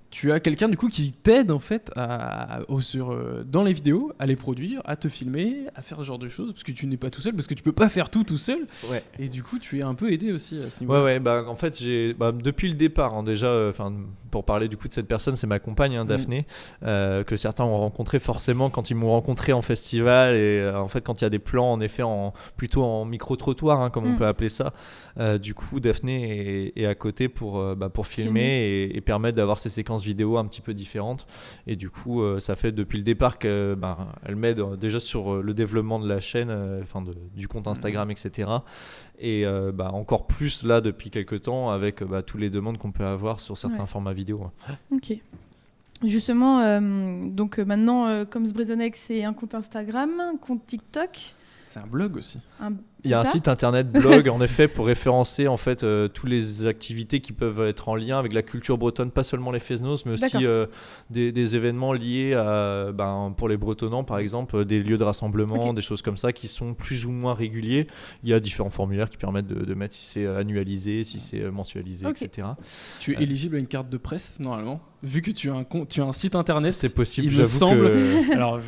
Tu as quelqu'un du coup qui t'aide en fait dans les vidéos, à les produire, à te filmer, à faire ce genre de choses, parce que tu n'es pas tout seul, parce que tu peux pas faire tout seul. Ouais. Et du coup, tu es un peu aidé aussi à ce niveau-là. Ouais, bah en fait, depuis le départ, déjà, pour parler du coup de cette personne, c'est ma compagne, Daphné, que certains ont rencontré forcément quand ils m'ont rencontré en festival, et en fait, quand il y a des plans, en effet, plutôt en micro-trottoir, comme on peut appeler ça. Du coup, Daphné est à côté pour filmer et permettre d'avoir ces séquences vidéo un petit peu différentes. Et du coup, ça fait depuis le départ qu'elle m'aide déjà sur le développement de la chaîne, du compte Instagram, etc. Et encore plus là depuis quelques temps avec toutes les demandes qu'on peut avoir sur certains formats vidéo. Ok. Justement, donc maintenant, comme Sbrezonek, c'est un compte Instagram, un compte TikTok. C'est un blog aussi. Il y a un site internet blog en effet pour référencer en fait toutes les activités qui peuvent être en lien avec la culture bretonne, pas seulement les Fesnos, mais aussi des événements liés à, pour les Bretonnants par exemple, des lieux de rassemblement, des choses comme ça qui sont plus ou moins réguliers. Il y a différents formulaires qui permettent de mettre si c'est annualisé, si c'est mensualisé, etc. Tu es éligible à une carte de presse normalement, vu que tu as un site internet. C'est possible, il me semble. Que... Alors,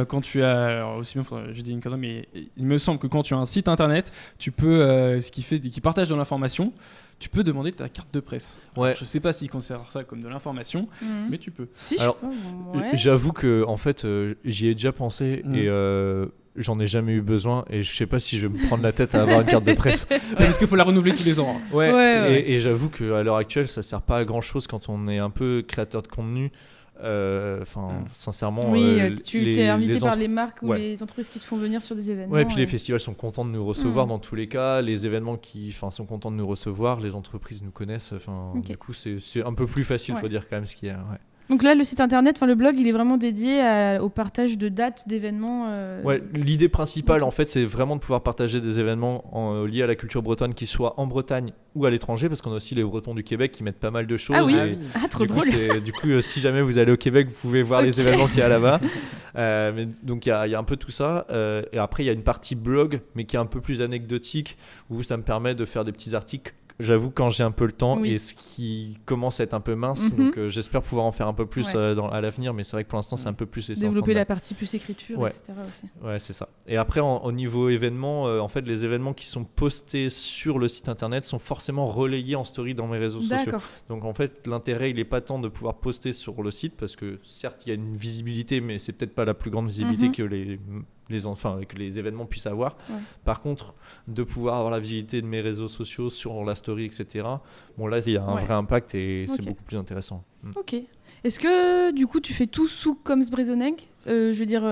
quand tu as, alors aussi bien, je dis une connerie, mais il me semble que quand tu as un site internet, tu peux, qui partage de l'information, tu peux demander ta carte de presse. Ouais. Alors, je sais pas s'ils considèrent ça comme de l'information, mais tu peux. Si, alors, j'avoue que en fait, j'y ai déjà pensé et j'en ai jamais eu besoin et je sais pas si je vais me prendre la tête à avoir une carte de presse. Parce qu'il faut la renouveler tous les ans. Et j'avoue qu'à l'heure actuelle, ça sert pas à grand chose quand on est un peu créateur de contenu. Sincèrement, tu es invité par les marques ou les entreprises qui te font venir sur des événements. Ouais, et puis les festivals sont contents de nous recevoir dans tous les cas. Les événements sont contents de nous recevoir. Les entreprises nous connaissent. Du coup, c'est un peu plus facile, faut dire quand même ce qu'il y a. Ouais. Donc là, le site internet, le blog, il est vraiment dédié au partage de dates, d'événements. Ouais, l'idée principale, en fait, c'est vraiment de pouvoir partager des événements liés à la culture bretonne, qu'ils soient en Bretagne ou à l'étranger, parce qu'on a aussi les Bretons du Québec qui mettent pas mal de choses. Ah oui, trop drôle. Du coup, si jamais vous allez au Québec, vous pouvez voir les événements qu'il y a là-bas. Donc il y a un peu tout ça. Et après, il y a une partie blog, mais qui est un peu plus anecdotique, où ça me permet de faire des petits articles. J'avoue quand j'ai un peu le temps et ce qui commence à être un peu mince, donc j'espère pouvoir en faire un peu plus à l'avenir, mais c'est vrai que pour l'instant c'est un peu plus laissé développer la partie plus écriture, etc. aussi. Ouais, c'est ça. Et après au niveau événements, en fait les événements qui sont postés sur le site internet sont forcément relayés en story dans mes réseaux sociaux. Donc en fait l'intérêt il est pas tant de pouvoir poster sur le site parce que certes il y a une visibilité, mais c'est peut-être pas la plus grande visibilité que que les événements puissent avoir. Par contre, de pouvoir avoir la visibilité de mes réseaux sociaux sur la story, etc. Bon, là, il y a un vrai impact et c'est beaucoup plus intéressant. Ok. Est-ce que, du coup, tu fais tout sous comme Sbrezonek ? Je veux dire,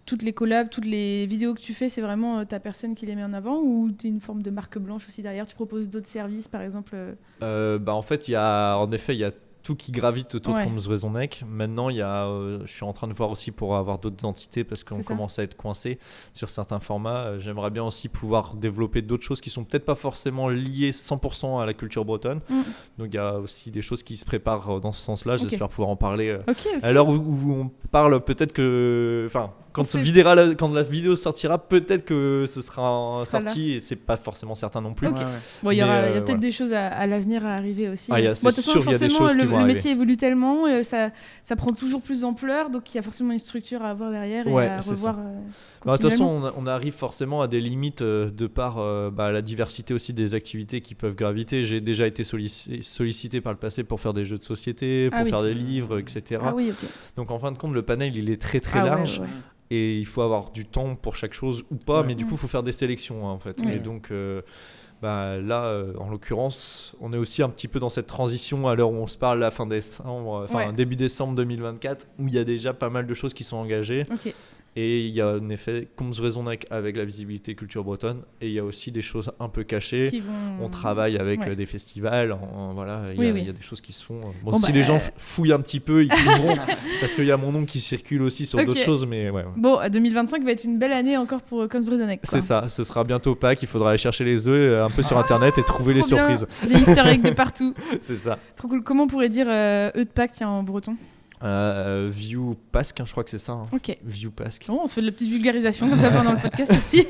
toutes les collabs, toutes les vidéos que tu fais, c'est vraiment ta personne qui les met en avant ou tu es une forme de marque blanche aussi derrière ? Tu proposes d'autres services, par exemple En fait, il y a tout qui gravite autour de Sbrezonek. Maintenant, je suis en train de voir aussi pour avoir d'autres entités parce qu'on commence à être coincé sur certains formats. J'aimerais bien aussi pouvoir développer d'autres choses qui sont peut-être pas forcément liées 100% à la culture bretonne. Donc, il y a aussi des choses qui se préparent dans ce sens-là. J'espère pouvoir en parler. À l'heure où on parle, peut-être que... Quand la vidéo sortira, peut-être que ce sera sorti et c'est pas forcément certain non plus. Bon, il y a peut-être des choses à l'avenir à arriver aussi. C'est sûr, il y a des choses qui vont le métier évolue tellement, ça prend toujours plus d'ampleur, donc il y a forcément une structure à avoir derrière et à revoir. De toute façon, on arrive forcément à des limites de par la diversité aussi des activités qui peuvent graviter. J'ai déjà été sollicité par le passé pour faire des jeux de société, pour faire des livres, etc. Donc en fin de compte, le panel il est très très large. Et il faut avoir du temps pour chaque chose ou pas, mais du coup, il faut faire des sélections en fait. Et donc, là, en l'occurrence, on est aussi un petit peu dans cette transition à l'heure où on se parle, début décembre 2024, où il y a déjà pas mal de choses qui sont engagées. Et il y a en effet, comme Sbrezonek avec la visibilité culture bretonne, et il y a aussi des choses un peu cachées. On travaille avec des festivals, il y a des choses qui se font. Si les gens fouillent un petit peu, ils trouveront, parce qu'il y a mon nom qui circule aussi sur d'autres choses. Mais Bon, 2025 va être une belle année encore pour comme Sbrezonek. C'est ça, ce sera bientôt Pâques, il faudra aller chercher les œufs un peu sur internet et trouver les surprises. Des easter eggs de partout. C'est ça. Trop cool. Comment on pourrait dire œufs de Pâques en breton ? View Pasque, je crois que c'est ça. Ok. View Pasque. Bon, on se fait de la petite vulgarisation comme ça pendant le podcast aussi.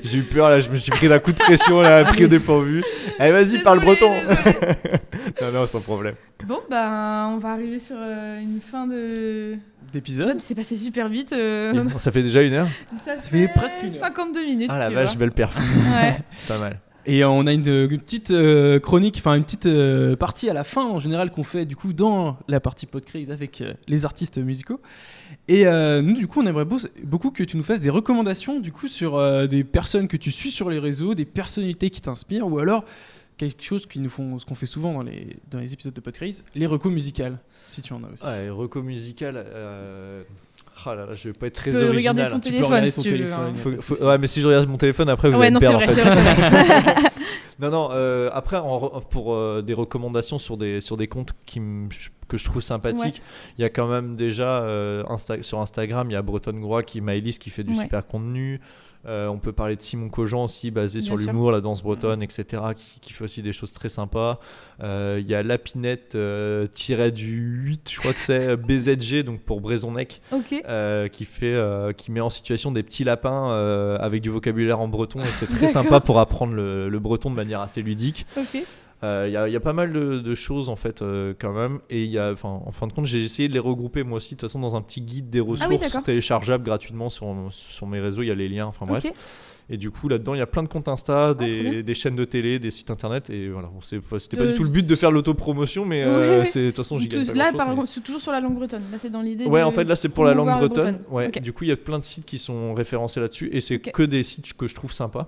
J'ai eu peur là, je me suis pris d'un coup de pression là, pris au dépourvu. Allez, vas-y, parle breton. Non, sans problème. Bon, on va arriver sur une fin d'épisode. C'est passé super vite. Ça fait déjà 1 heure. Ça fait presque 1 heure. 52 minutes. Ah la vache, belle perf. Ouais. Pas mal. Et on a une petite chronique, enfin une petite partie à la fin en général qu'on fait du coup dans la partie Podcraze avec les artistes musicaux. Et nous du coup on aimerait beaucoup que tu nous fasses des recommandations du coup sur des personnes que tu suis sur les réseaux, des personnalités qui t'inspirent ou alors quelque chose ce qu'on fait souvent dans les épisodes de Podcraze, les recos musicales, si tu en as aussi. Ouais, les recos musicales... Oh là là, je vais pas être très original. Regarder ton téléphone si tu veux. Hein. Ouais, mais si je regarde mon téléphone, après vous allez me perdre. C'est vrai. Non, après, pour des recommandations sur des comptes que je trouve sympathiques, il y a quand même déjà sur Instagram, il y a Breton Groix Maëlys qui fait du super contenu. On peut parler de Simon Cogent aussi, basé sur l'humour, la danse bretonne, etc., qui fait aussi des choses très sympas. Il y a Lapinette du 8, je crois que c'est BZG, donc pour Brezonnec, qui met en situation des petits lapins avec du vocabulaire en breton, et c'est très sympa pour apprendre le breton de manière assez ludique. Il y a pas mal de choses en fait quand même, et en fin de compte j'ai essayé de les regrouper moi aussi de toute façon dans un petit guide des ressources téléchargeables gratuitement sur mes réseaux, il y a les liens, bref. Et du coup là-dedans il y a plein de comptes Insta, des chaînes de télé, des sites internet, et voilà, c'était pas du tout le but de faire l'autopromotion, mais de toute façon j'y gagne pas là grand-chose, c'est toujours sur la langue bretonne, là c'est dans l'idée en fait là c'est pour la langue bretonne. Okay. Du coup il y a plein de sites qui sont référencés là-dessus, et c'est que des sites que je trouve sympas.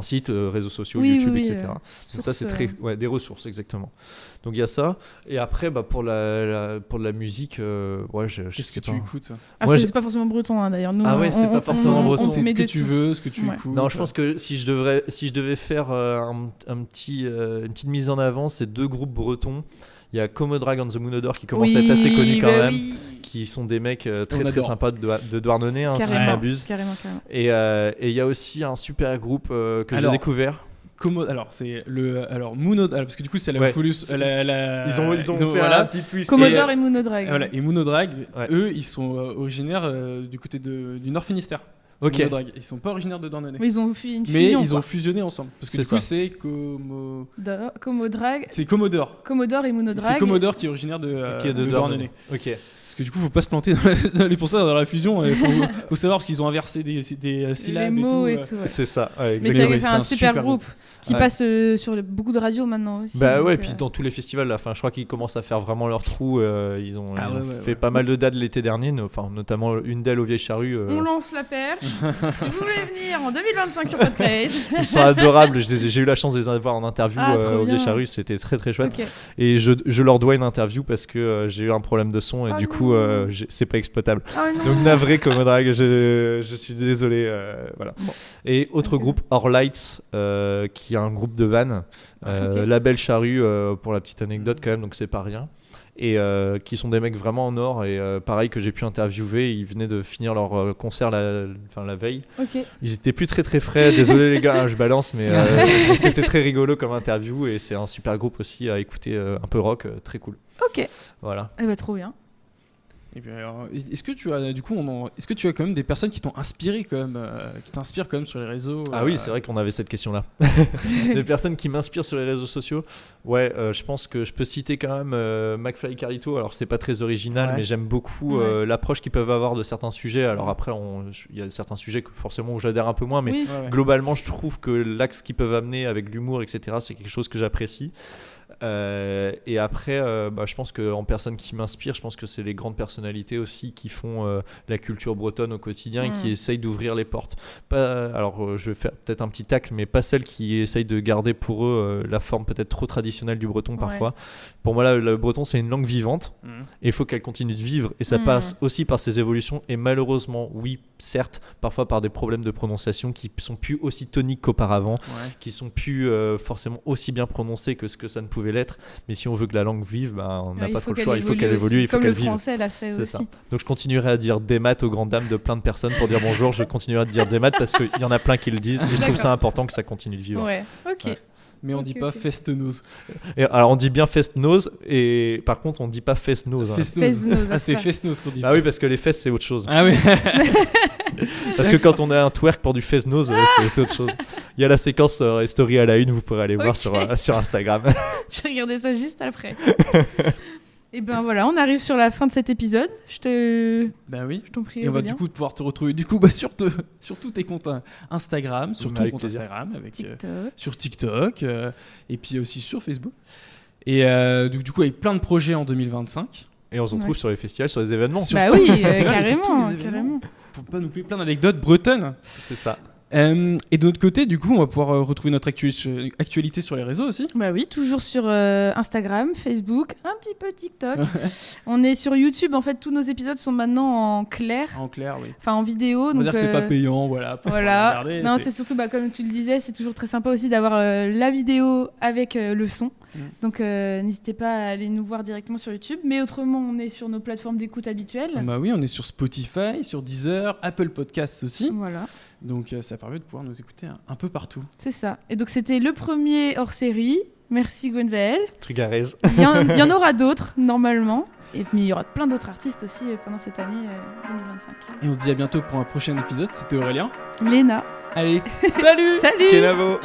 Sites, réseaux sociaux, YouTube, etc. Donc ça c'est des ressources exactement. Donc il y a ça, et après pour la musique, qu'est-ce que tu écoutes? C'est pas forcément breton d'ailleurs. Nous, c'est pas forcément breton. C'est ce que tu veux, ce que tu écoutes. Non, je pense que si je devais faire une petite mise en avant, c'est 2 groupes bretons. Il y a Comodrag and the Moonodore qui commence à être assez connus quand même. Qui sont des mecs très sympas de Douarnenez, si je m'abuse. Carrément. Et il y a aussi un super groupe que j'ai découvert. C'est Moonodrag, parce que du coup c'est la Folus. Ils ont fait un petit twist. Commodore et Moonodrag. Et Moonodrag, eux, ils sont originaires du côté du Nord Finistère. Moonodrag. Ils sont pas originaires de Douarnenez. Mais ils ont fait une fusion. Mais ils ont fusionné ensemble. Parce que du coup c'est Comodrag. C'est Commodore. Commodore et Moonodrag. C'est Commodore qui est originaire de Douarnenez. Ok. Parce que du coup, faut pas se planter pour ça dans la fusion. Il faut savoir parce qu'ils ont inversé des syllabes, les mots et tout. C'est ça. Mais ça fait un super groupe qui passe sur beaucoup de radios maintenant aussi. Puis dans tous les festivals, là, je crois qu'ils commencent à faire vraiment leur trou. Ils ont fait pas mal de dates l'été dernier, notamment une d'elles aux Vieilles Charrues. On lance la perche. Si vous voulez venir en 2025 sur Podcraze. Ils sont adorables. J'ai eu la chance de les avoir en interview aux Vieilles Charrues. C'était très très chouette. Et je leur dois une interview parce que j'ai eu un problème de son et du coup c'est pas exploitable. Donc navré Comodrag, je suis désolé. Voilà. Et autre groupe, Our Lights, qui est un groupe de vannes, label Charrue pour la petite anecdote quand même, donc c'est pas rien. Et qui sont des mecs vraiment en or, et pareil que j'ai pu interviewer, ils venaient de finir leur concert la veille. Ils étaient plus très très frais, désolé les gars, je balance, mais c'était très rigolo comme interview, et c'est un super groupe aussi à écouter, un peu rock, très cool. Voilà. Trop bien. Et puis alors, est-ce que tu as quand même des personnes qui t'ont inspiré quand même, qui t'inspirent quand même sur les réseaux? Ah oui, c'est vrai qu'on avait cette question-là. Des personnes qui m'inspirent sur les réseaux sociaux. Je pense que je peux citer quand même McFly et Carlito. Alors c'est pas très original, mais j'aime beaucoup l'approche qu'ils peuvent avoir de certains sujets. Alors après, il y a certains sujets que forcément où j'adhère un peu moins, mais globalement, je trouve que l'axe qu'ils peuvent amener avec l'humour, etc., c'est quelque chose que j'apprécie. Et après, je pense qu'en personne qui m'inspire, je pense que c'est les grandes personnalités aussi qui font la culture bretonne au quotidien et qui essayent d'ouvrir les portes. Alors, je vais faire peut-être un petit tacle, mais pas celles qui essayent de garder pour eux la forme peut-être trop traditionnelle du breton parfois. Pour moi, le breton, c'est une langue vivante et il faut qu'elle continue de vivre, et ça passe aussi par ses évolutions, et malheureusement, oui, certes, parfois par des problèmes de prononciation qui sont plus aussi toniques qu'auparavant, qui sont plus forcément aussi bien prononcés que ce que ça ne pouvait l'être, mais si on veut que la langue vive, on n'a pas trop le choix, il faut qu'elle évolue, il faut qu'elle vive. Comme le français l'a fait aussi. Ça. Donc je continuerai à dire des maths aux grandes dames de plein de personnes pour dire bonjour, je continuerai à dire des maths parce qu'il y en a plein qui le disent, et je trouve ça important que ça continue de vivre. mais on dit pas Fest-Nose. Alors on dit bien Fest-Nose, et par contre on dit pas Fest-Nose. Fest-Nose, ah, c'est Fest-Nose qu'on dit. Ah oui, parce que les fesses c'est autre chose. Ah oui. Parce que quand on a un twerk pour du Fest-Nose, c'est autre chose. Il y a la séquence story à la une, vous pourrez aller voir sur Instagram. Je vais regarder ça juste après. Et ben voilà, on arrive sur la fin de cet épisode. Ben oui. Je t'en prie. Et on va du coup pouvoir te retrouver sur tous tes comptes Instagram, sur ton compte Instagram, sur TikTok, et puis aussi sur Facebook. Et du coup avec plein de projets en 2025. Et on se retrouve sur les festivals, sur les événements. Bah oui, carrément. Pour pas nous oublier plein d'anecdotes bretonnes. C'est ça. Et de notre côté, du coup, on va pouvoir retrouver notre actualité sur les réseaux aussi. Bah oui, toujours sur Instagram, Facebook, un petit peu TikTok. On est sur YouTube. En fait, tous nos épisodes sont maintenant en clair. En clair, oui. Enfin, en vidéo. On va dire que c'est pas payant, voilà. Voilà. Non, c'est surtout, comme tu le disais, c'est toujours très sympa aussi d'avoir la vidéo avec le son. Donc, n'hésitez pas à aller nous voir directement sur YouTube. Mais autrement, on est sur nos plateformes d'écoute habituelles. Bah oui, on est sur Spotify, sur Deezer, Apple Podcasts aussi. Voilà. Donc ça permet de pouvoir nous écouter un peu partout. C'est ça. Et donc c'était le premier hors-série. Merci Gwenvel. Trigarez. Il y en aura d'autres normalement. Et puis il y aura plein d'autres artistes aussi pendant cette année 2025. Et on se dit à bientôt pour un prochain épisode. C'était Aurélien. Léna. Allez, salut. Salut. Kenavo.